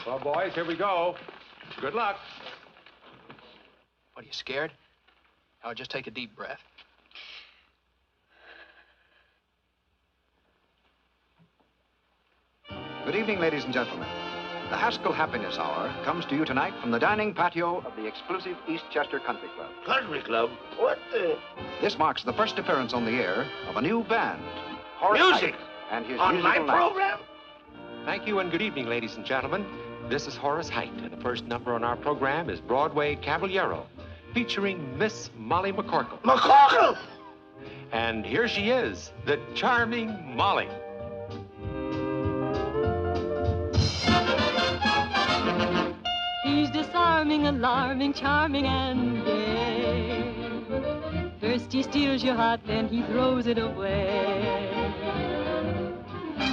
Well, boys, here we go. Good luck. What, are you scared? Oh, just take a deep breath. Good evening, ladies and gentlemen. The Haskell Happiness Hour comes to you tonight from the dining patio of the exclusive Eastchester Country Club. Country Club? What the? This marks the first appearance on the air of a new band. Horace Music? Heidt and his On my musical night. program? Thank you and good evening, ladies and gentlemen. This is Horace Heidt, and the first number on our program is Broadway Caballero, featuring Miss Molly McCorkle. McCorkle! And here she is, the charming Molly. He's disarming, alarming, charming, and gay. First he steals your heart, then he throws it away.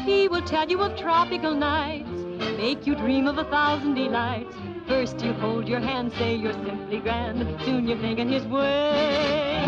He will tell you of tropical nights, make you dream of 1,000 delights. First you hold your hand, say you're simply grand, soon you're thinking his way.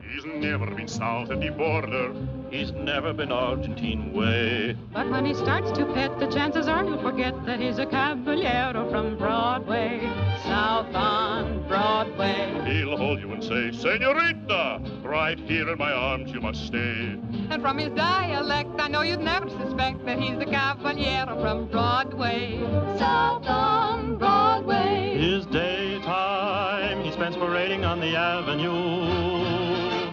He's never been south of the border. He's never been Argentine way. But when he starts to pet, the chances are you'll forget that he's a caballero from Broadway, south on Broadway. He'll hold you and say, Senorita, right here in my arms you must stay. And from his dialect, I know you'd never suspect that he's the caballero from Broadway, south on Broadway. His daytime he spends parading on the avenue.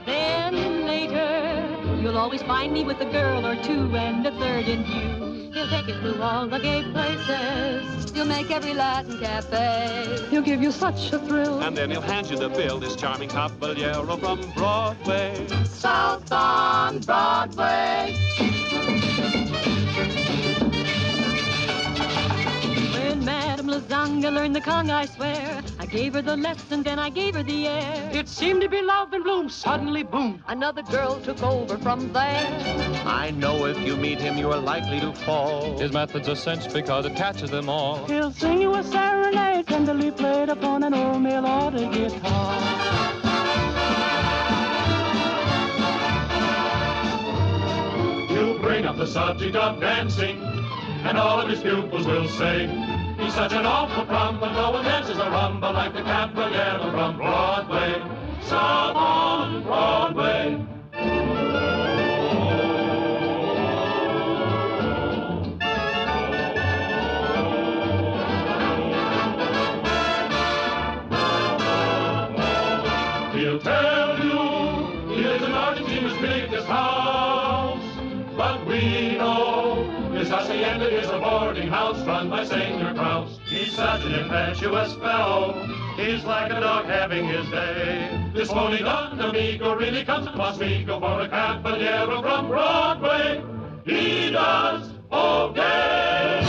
Then later, you'll always find me with a girl or two and a third in view. He'll take you through all the gay places. He'll make every Latin cafe. He'll give you such a thrill. And then he'll hand you the bill, this charming caballero from Broadway. South on Broadway. When Madame Lasagna learned the conga, I swear, I gave her the lesson, then I gave her the air. It seemed to be love and bloom, suddenly boom. Another girl took over from there. I know if you meet him, you are likely to fall. His method's a cinch because it catches them all. He'll sing you a serenade, tenderly played upon an old mail order guitar. You bring up the subject of dancing, and all of his pupils will say, he's such an awful crumb, but no one dances a rumba like the caballero from Broadway, south on Broadway. it is a boarding house run by Senor Kraus. He's such an impetuous fellow. He's like a dog having his day. This phony Don Amigo really comes across me. Go for a caballero from Broadway. He does okay.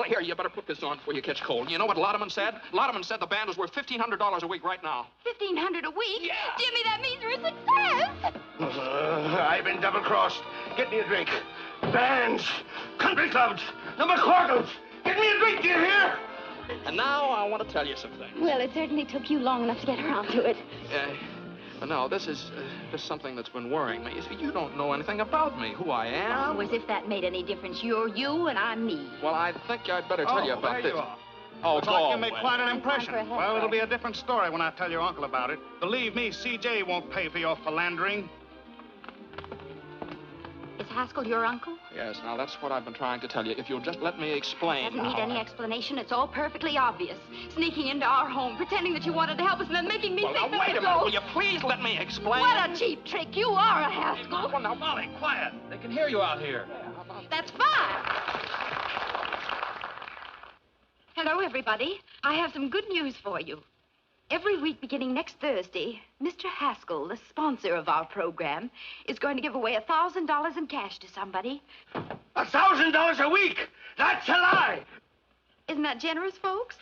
Here, you better put this on before you catch cold. You know what Lotterman said? Lotterman said the band is worth $1,500 a week right now. $1,500 a week? Yeah. Jimmy, that means we're a success. I've been double-crossed. Get me a drink. Bands, country clubs, the McCorkles. Get me a drink, do you hear? And now I want to tell you something. Well, it certainly took you long enough to get around to it. No, this is something that's been worrying me. You see, you don't know anything about me, who I am. Oh, as if that made any difference. You're you and I'm me. Well, I think I'd better tell you about this. You are. Oh, Looks go like you away. made quite an impression. Well, it'll be a different story when I tell your uncle about it. Believe me, CJ won't pay for your philandering. Is Haskell your uncle? Yes, now that's what I've been trying to tell you. If you'll just let me explain. Doesn't need any explanation. It's all perfectly obvious. Sneaking into our home, pretending that you wanted to help us, and then making me Well, think now, that wait a minute. Will you please let me explain? What a cheap trick. You are a Haskell. Well, now, Molly, quiet. They can hear you out here. That's fine. Hello, everybody. I have some good news for you. Every week beginning next Thursday, Mr. Haskell, the sponsor of our program, is going to give away $1,000 in cash to somebody. $1,000 a week? That's a lie. Isn't that generous, folks?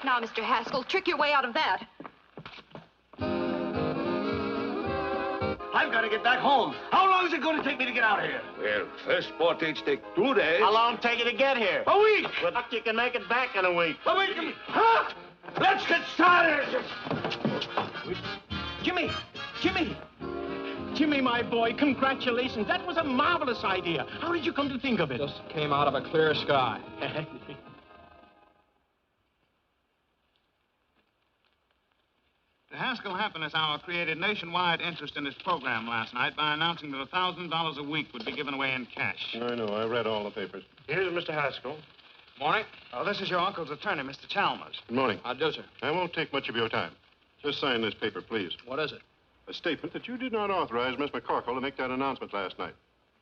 Now, Mr. Haskell, trick your way out of that. I've got to get back home. How long is it going to take me to get out of here? Well, first portage take 2 days. How long take it to get here? A week. Well, you can make it back in a week. A week? Huh? Let's get started. Jimmy! Jimmy, my boy, congratulations. That was a marvelous idea. How did you come to think of it? Just came out of a clear sky. The Haskell Happiness Hour created nationwide interest in its program last night by announcing that $1,000 a week would be given away in cash. I know. I read all the papers. Here's Mr. Haskell. Morning. Oh, this is your uncle's attorney, Mr. Chalmers. Good morning. I do, sir. I won't take much of your time. Just sign this paper, please. What is it? A statement that you did not authorize Miss McCorkle to make that announcement last night.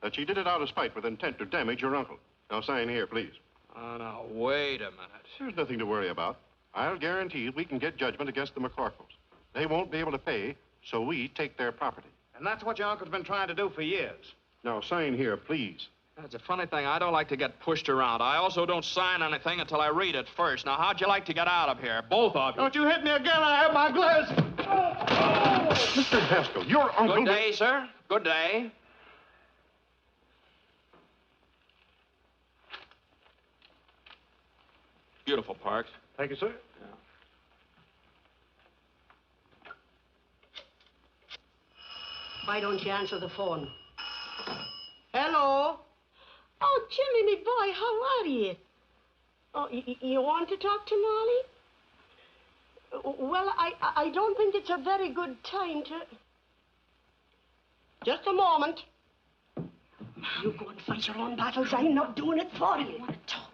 That she did it out of spite with intent to damage your uncle. Now sign here, please. Now, wait a minute. There's nothing to worry about. I'll guarantee we can get judgment against the McCorkles. They won't be able to pay, so we take their property. And that's what your uncle's been trying to do for years. Now sign here, please. That's a funny thing. I don't like to get pushed around. I also don't sign anything until I read it first. Now, how'd you like to get out of here? Both of you. Don't you hit me again. I have my glass. Mr. Haskell, your uncle... Good day, sir. Good day. Beautiful parks. Thank you, sir. Why don't you answer the phone? Hello? Oh, Jimmy, me boy, how are you? Oh, you want to talk to Molly? Well, I don't think it's a very good time to... Just a moment. You go and fight your own battles. I'm not doing it for you. I want to talk.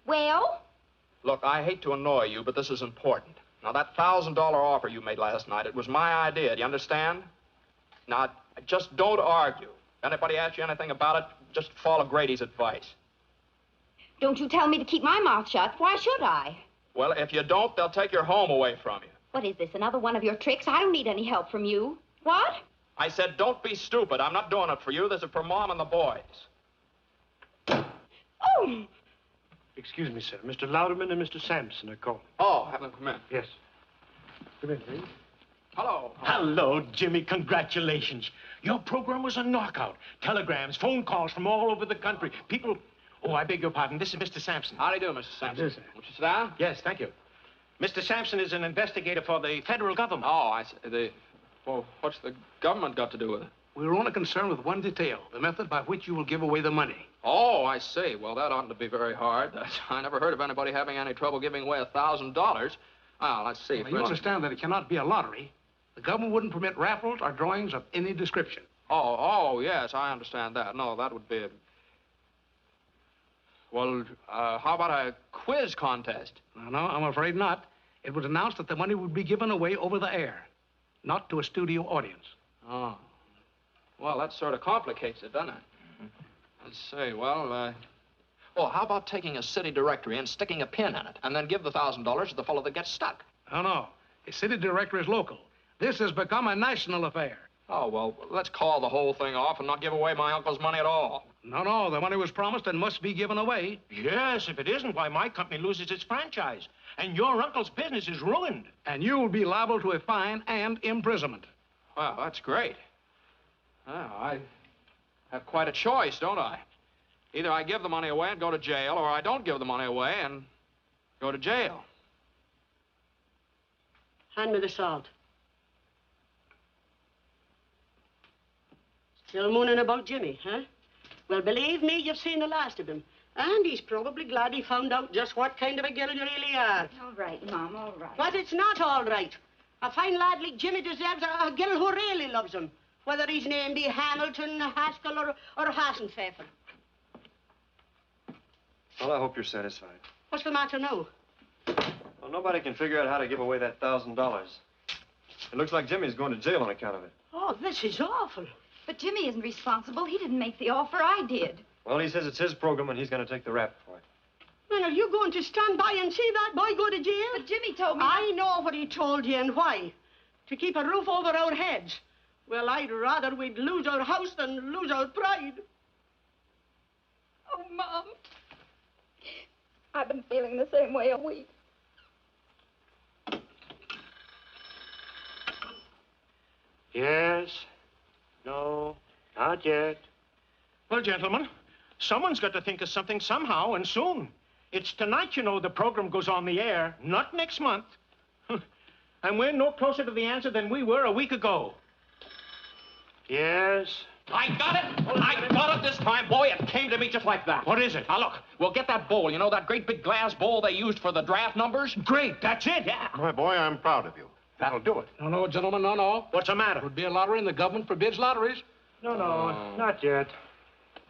Well? Look, I hate to annoy you, but this is important. Now, that $1,000 offer you made last night, it was my idea. Do you understand? Now, just don't argue. If anybody asks you anything about it, just follow Grady's advice. Don't you tell me to keep my mouth shut. Why should I? Well, if you don't, they'll take your home away from you. What is this, another one of your tricks? I don't need any help from you. What? I said, don't be stupid. I'm not doing it for you. This is for Mom and the boys. Oh! Excuse me, sir. Mr. Louderman and Mr. Sampson are calling. Oh, have them come in. Yes. Come in, please. Hello. Hello, Jimmy. Congratulations. Your program was a knockout. Telegrams, phone calls from all over the country. People... Oh, I beg your pardon. This is Mr. Sampson. How do you do, Mr. Sampson? Yes, sir. Won't you sit down? Yes, thank you. Mr. Sampson is an investigator for the federal government. Oh, I see. Well, what's the government got to do with it? We were only concerned with one detail, the method by which you will give away the money. Oh, I see. Well, that oughtn't to be very hard. I never heard of anybody having any trouble giving away $1,000. Well, let's see. Well, you understand that it cannot be a lottery. The government wouldn't permit raffles or drawings of any description. Oh, yes, I understand that. No, that would be a... Well, how about a quiz contest? No, I'm afraid not. It was announced that the money would be given away over the air, not to a studio audience. Oh. Well, that sort of complicates it, doesn't it? Let's see, well, oh, how about taking a city directory and sticking a pin in it, and then give the $1,000 to the fellow that gets stuck? No. A city directory is local. This has become a national affair. Oh, well, let's call the whole thing off and not give away my uncle's money at all. No, the money was promised and must be given away. Yes, if it isn't, why, my company loses its franchise. And your uncle's business is ruined. And you will be liable to a fine and imprisonment. Well, that's great. Well, I have quite a choice, don't I? Either I give the money away and go to jail, or I don't give the money away and go to jail. Hand me the salt. Still mooning about Jimmy, huh? Well, believe me, you've seen the last of him. And he's probably glad he found out just what kind of a girl you really are. All right, Mom, all right. But it's not all right. A fine lad like Jimmy deserves a girl who really loves him. Whether his name be Hamilton, Haskell, or Hassenpfeffer. Well, I hope you're satisfied. What's the matter now? Well, nobody can figure out how to give away that $1,000. It looks like Jimmy's going to jail on account of it. Oh, this is awful. But Jimmy isn't responsible. He didn't make the offer. I did. Well, he says it's his program and he's going to take the rap for it. Then are you going to stand by and see that boy go to jail? But Jimmy told me... I know what he told you and why. To keep a roof over our heads. Well, I'd rather we'd lose our house than lose our pride. Oh, Mom. I've been feeling the same way all week. Yes. No. Not yet. Well, gentlemen, someone's got to think of something somehow, and soon. It's tonight, you know, the program goes on the air, not next month. And we're no closer to the answer than we were a week ago. Yes. I got it! I got it this time, boy. It came to me just like that. What is it? Now, look, we'll get that bowl. You know that great big glass bowl they used for the draft numbers? Great, that's it, yeah. My boy, I'm proud of you. That'll do it. No, gentlemen, no. What's the matter? It would be a lottery, and the government forbids lotteries. No, not yet.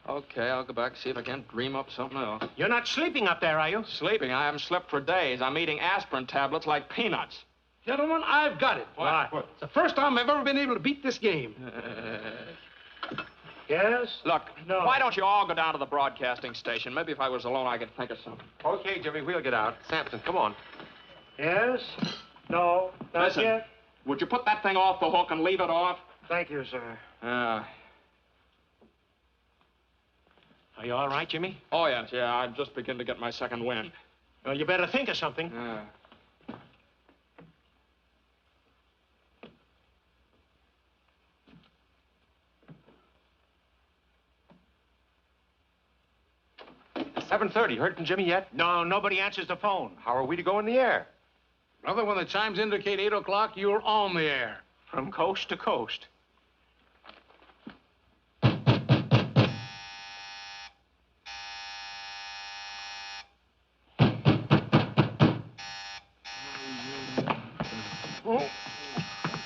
Okay, I'll go back and see if I can't dream up something else. You're not sleeping up there, are you? Sleeping? I haven't slept for days. I'm eating aspirin tablets like peanuts. Gentlemen, I've got it. What? It's the first time I've ever been able to beat this game. Yes? Look, No. why don't you all go down to the broadcasting station? Maybe if I was alone, I could think of something. Okay, Jimmy, we'll get out. Sampson, come on. Yes? No, not Listen, yet. would you put that thing off the hook and leave it off? Thank you, sir. Are you all right, Jimmy? Oh, yes, yeah. I'm just beginning to get my second wind. Well, you better think of something. 7:30. Heard from Jimmy yet? No, nobody answers the phone. How are we to go in the air? Brother, when the chimes indicate 8 o'clock, you're on the air. From coast to coast. Oh.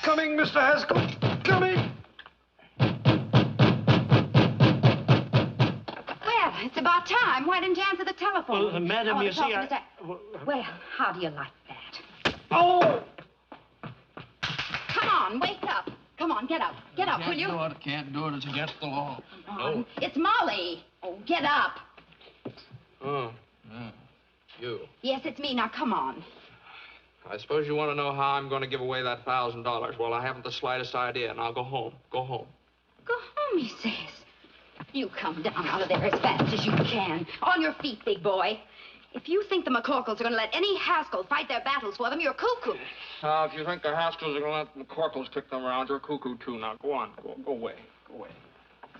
Coming, Mr. Haskell. Coming. Well, it's about time. Why didn't you answer the telephone? Well, madam, you see, Well, how do you like that? Oh! Come on, wake up. Come on, get up. Get up, will you? Can't do it. It's against the law. Come on. It's Molly. Oh, get up. Oh, you. Yes, it's me. Now, come on. I suppose you want to know how I'm going to give away that $1,000. Well, I haven't the slightest idea, and I'll go home. Go home. Go home, he says. You come down out of there as fast as you can. On your feet, big boy. If you think the McCorkles are going to let any Haskell fight their battles for them, you're cuckoo. If you think the Haskels are going to let the McCorkles kick them around, you're cuckoo, too. Now, go on. Go away. Go away.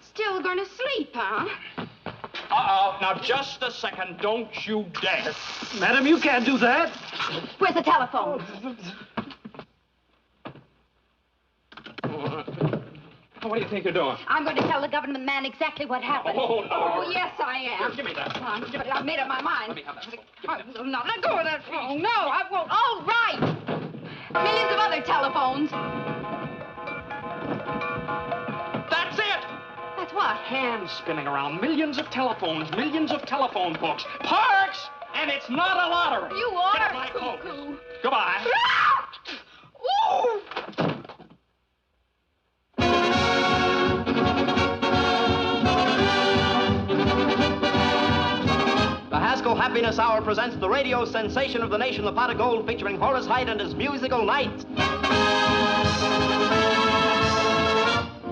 Still going to sleep, huh? Uh-oh. Now, just a second. Don't you dare. Madam, you can't do that. Where's the telephone? What do you think you're doing? I'm going to tell the government man exactly what happened. Oh, no, yes, I am. Here, give me that. Come on, give it. I've made up my mind. Let me have that. I will not let go of that phone. No, I won't. All right. Millions of other telephones. That's it. That's what? Hands spinning around. Millions of telephones. Millions of telephone books. Parks! And it's not a lottery. You Get are my coat. cuckoo. Goodbye. Ooh! The Haskell Happiness Hour presents the radio sensation of the nation, the Pot of Gold, featuring Horace Heidt and his musical night.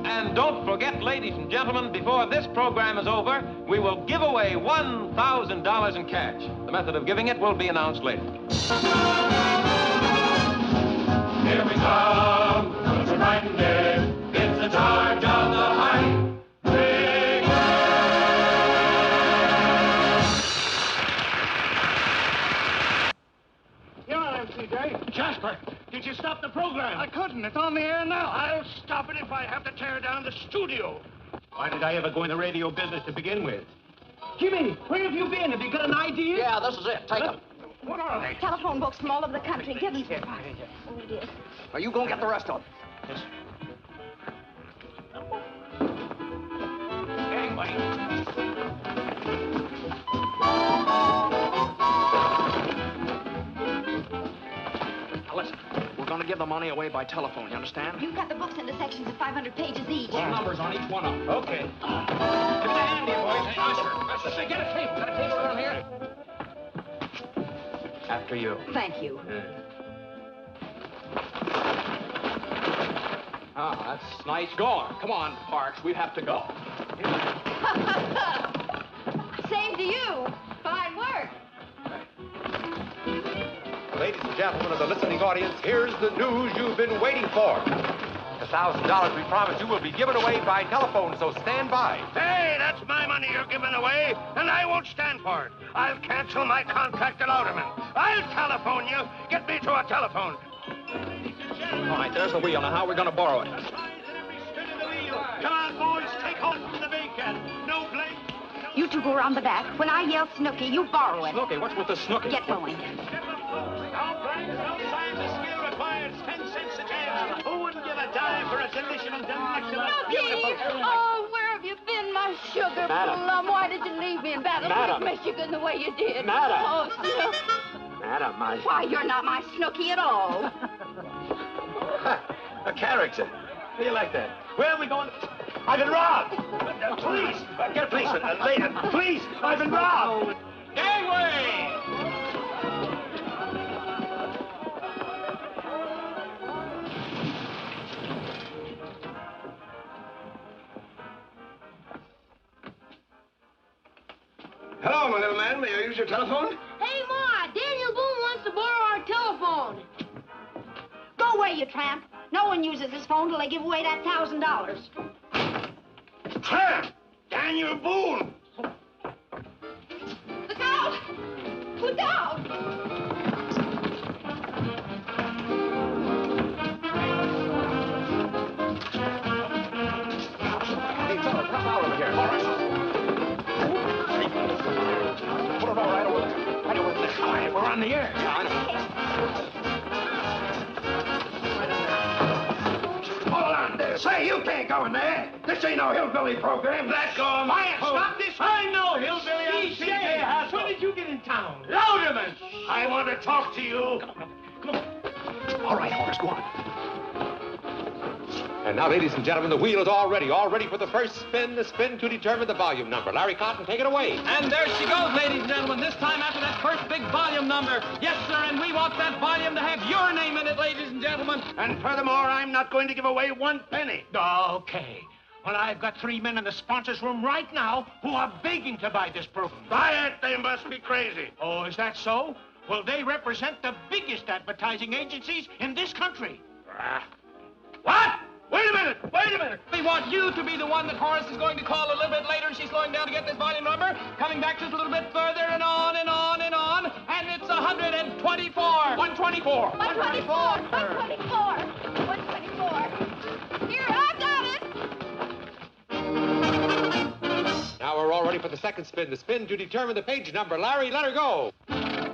And don't forget, ladies and gentlemen, before this program is over, we will give away $1,000 in cash. The method of giving it will be announced later. Here we come, who's a frightened kid? It's the charge of the Height Brigade. Here I am, CJ. Jasper, did you stop the program? I couldn't. It's on the air now. I'll stop it if I have to tear down the studio. Why did I ever go in the radio business to begin with? Jimmy, where have you been? Have you got an idea? Yeah, this is it. Take them. What are they? Telephone books from all over the country. Give them to me. Oh, dear. Now, you go and get the rest of them. Yes. Hey, buddy. Now, listen. We're going to give the money away by telephone. You understand? You've got the books into sections of 500 pages each. Put numbers on each one of them. Okay. Give me the hand here, boys. Hey, Usher. Say, get a table. Got a table around here? After you. Thank you. Ah, that's nice going. Come on, Parks. We have to go. Same to you. Fine work. Ladies and gentlemen of the listening audience, here's the news you've been waiting for. The $1,000 we promised you will be given away by telephone, so stand by. Hey, that's my money you're giving away, and I won't stand for it. I'll cancel my contract at Alderman. I'll telephone you. Get me to a telephone. All right, there's the wheel. Now, how are we going to borrow it? Come on, boys, take hold of the big cat. No blame. You two go around the back. When I yell Snooky, you borrow it. Snooky? What's with the Snooky? Get going. No brains, no science, a skill required. 10 cents a jam. Who wouldn't give a dime for a delicious and delectable? Snooky! Oh, where have you been, my sugar plum? Why did you leave me in Baton Rouge, Michigan, the way you did? Madam. Oh, Snooky. Madam, Why, you're not my Snooky at all. A character. How do you like that? Where are we going? I've been robbed. Police. Get a policeman. Later. Police. I've been robbed. Gangway. Hello, my little man. May I use your telephone? Hey, Ma, Daniel Boone wants to borrow our telephone. Go away, you tramp. No one uses this phone till they give away that $1,000. Tramp! Daniel Boone! down. Hey, fella, come out over here. Horace. Put it all right over there. Right over there. All right, we're on the air. Yeah, I know. Hold on there. Say, you can't go in there. This ain't no hillbilly program. Let go of my Stop this. I know, hillbilly. I'm C.J. Haskell. When did you get in town? Louderman! I want to talk to you. Come on. All right, Horace, go on. And now, ladies and gentlemen, the wheel is all ready for the first spin, the spin to determine the volume number. Larry Cotton, take it away. And there she goes, ladies and gentlemen, this time after that first big volume number. Yes, sir, and we want that volume to have your name in it, ladies and gentlemen. And furthermore, I'm not going to give away 1 penny. Okay. Well, I've got 3 men in the sponsors' room right now who are begging to buy this program. Buy it? They must be crazy. Oh, is that so? Well, they represent the biggest advertising agencies in this country. What? Wait a minute! We want you to be the one that Horace is going to call a little bit later. She's slowing down to get this volume number, coming back just a little bit further and on and on and on, and it's 124. 124. 124. 124. 124. Here, I got it. Now we're all ready for the second spin, the spin to determine the page number. Larry, let her go.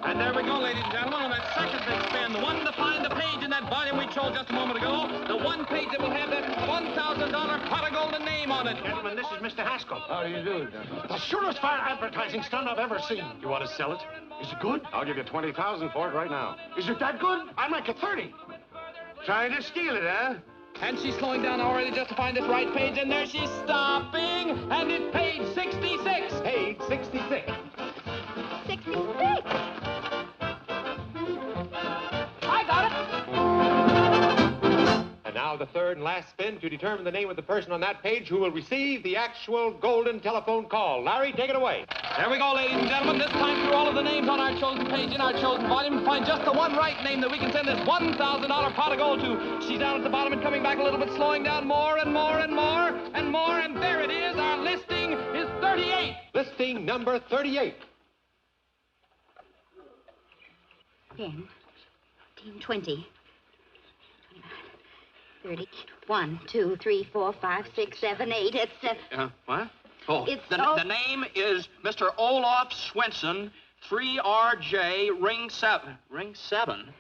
And there we go, ladies and gentlemen, on that second big spin, the one to find the page in that volume we showed just a moment ago, the one page that will have that $1,000 pot of golden name on it. Gentlemen, this is Mr. Haskell. How do you do, gentlemen? The surest fire advertising stunt I've ever seen. You want to sell it? Is it good? I'll give you $20,000 for it right now. Is it that good? I'd like a 30. Trying to steal it, huh? And she's slowing down already just to find this right page, and there she's stopping, and it's page 66. Page 66. 66. I got it. And now the third and last spin to determine the name of the person on that page who will receive the actual golden telephone call. Larry, take it away. There we go, ladies and gentlemen. This time through all of the names on our chosen page in our chosen volume to find just the one right name that we can send this $1,000 pot of gold to. She's down at the bottom and coming back a little bit, slowing down more and more and more and more, and there it is. Our listing is 38. Listing number 38. 10, 15, 20, 30, 1, 2, 3, 4, 5, 6, 7, 8. It's What? Oh, It's the name is Mr. Olaf Swenson, 3RJ, ring 7. Ring 7?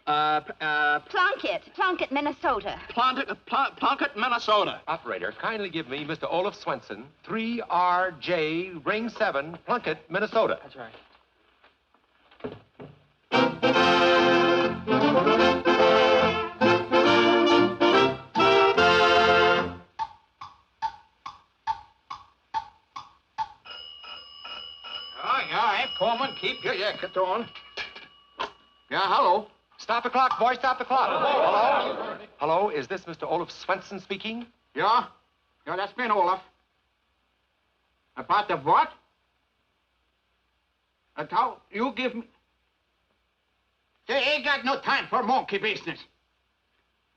Plunkett, Minnesota. Plunkett, Minnesota. Operator, kindly give me Mr. Olaf Swenson, 3RJ, ring 7, Plunkett, Minnesota. That's right. Coleman, keep your jacket on. Yeah, hello. Stop the clock, boy, stop the clock. Hello? Hello, is this Mr. Olaf Swenson speaking? Yeah? Yeah, that's me, Olaf. About the what? How you give me... They ain't got no time for monkey business.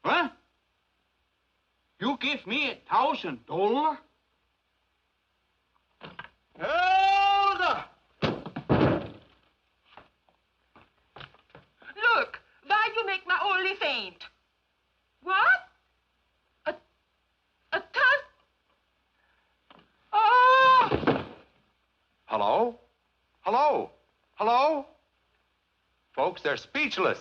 Huh? You give me $1,000? Hold up! Look, why you make my only faint? What? A ton? Oh! Hello? Hello? Hello? Folks, they're speechless.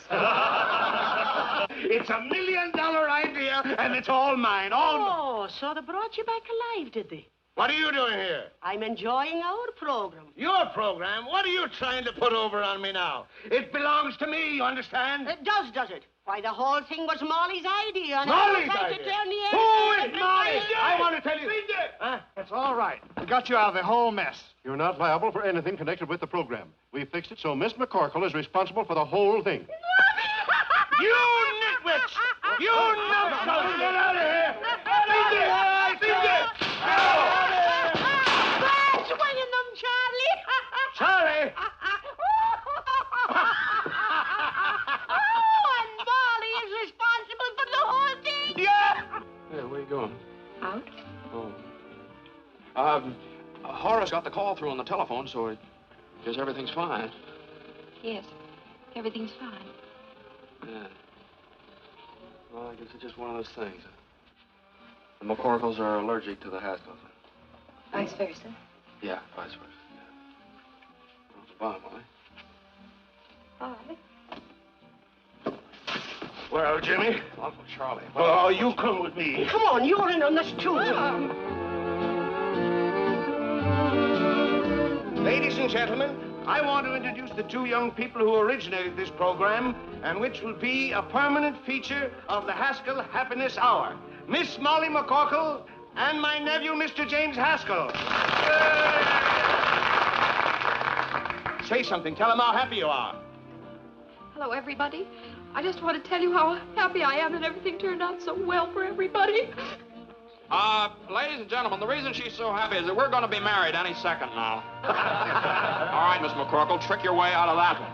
It's $1 million idea, and it's all mine. All. Oh, so they brought you back alive, did they? What are you doing here? I'm enjoying our program. Your program? What are you trying to put over on me now? It belongs to me, you understand? It does it? Why, the whole thing was Molly's idea. And Molly's I idea? to tell me Who everything. is Molly? I want to tell you. It's all right. We got you out of the whole mess. You're not liable for anything connected with the program. We fixed it so Miss McCorkle is responsible for the whole thing. You nitwits! You numbskulls! Get out of here! Swinging them, Charlie. Charlie! And Molly is responsible for the whole thing. Yeah! Yeah, where you going? Out. Oh. Horace got the call through on the telephone, so I guess everything's fine. Yes. Everything's fine. Yeah. Well, I guess it's just one of those things. The McCorkles are allergic to the Haskels. Vice versa. Yeah, vice versa. Yeah. Well, goodbye, Molly. Bye. Well, Jimmy? Uncle Charlie. Oh, you come with me. Come on, you're in on this too. Ladies and gentlemen, I want to introduce the two young people who originated this program and which will be a permanent feature of the Haskell Happiness Hour. Miss Molly McCorkle and my nephew, Mr. James Haskell. Say something. Tell them how happy you are. Hello, everybody. I just want to tell you how happy I am that everything turned out so well for everybody. Ladies and gentlemen, the reason she's so happy is that we're going to be married any second now. All right, Miss McCorkle, trick your way out of that one.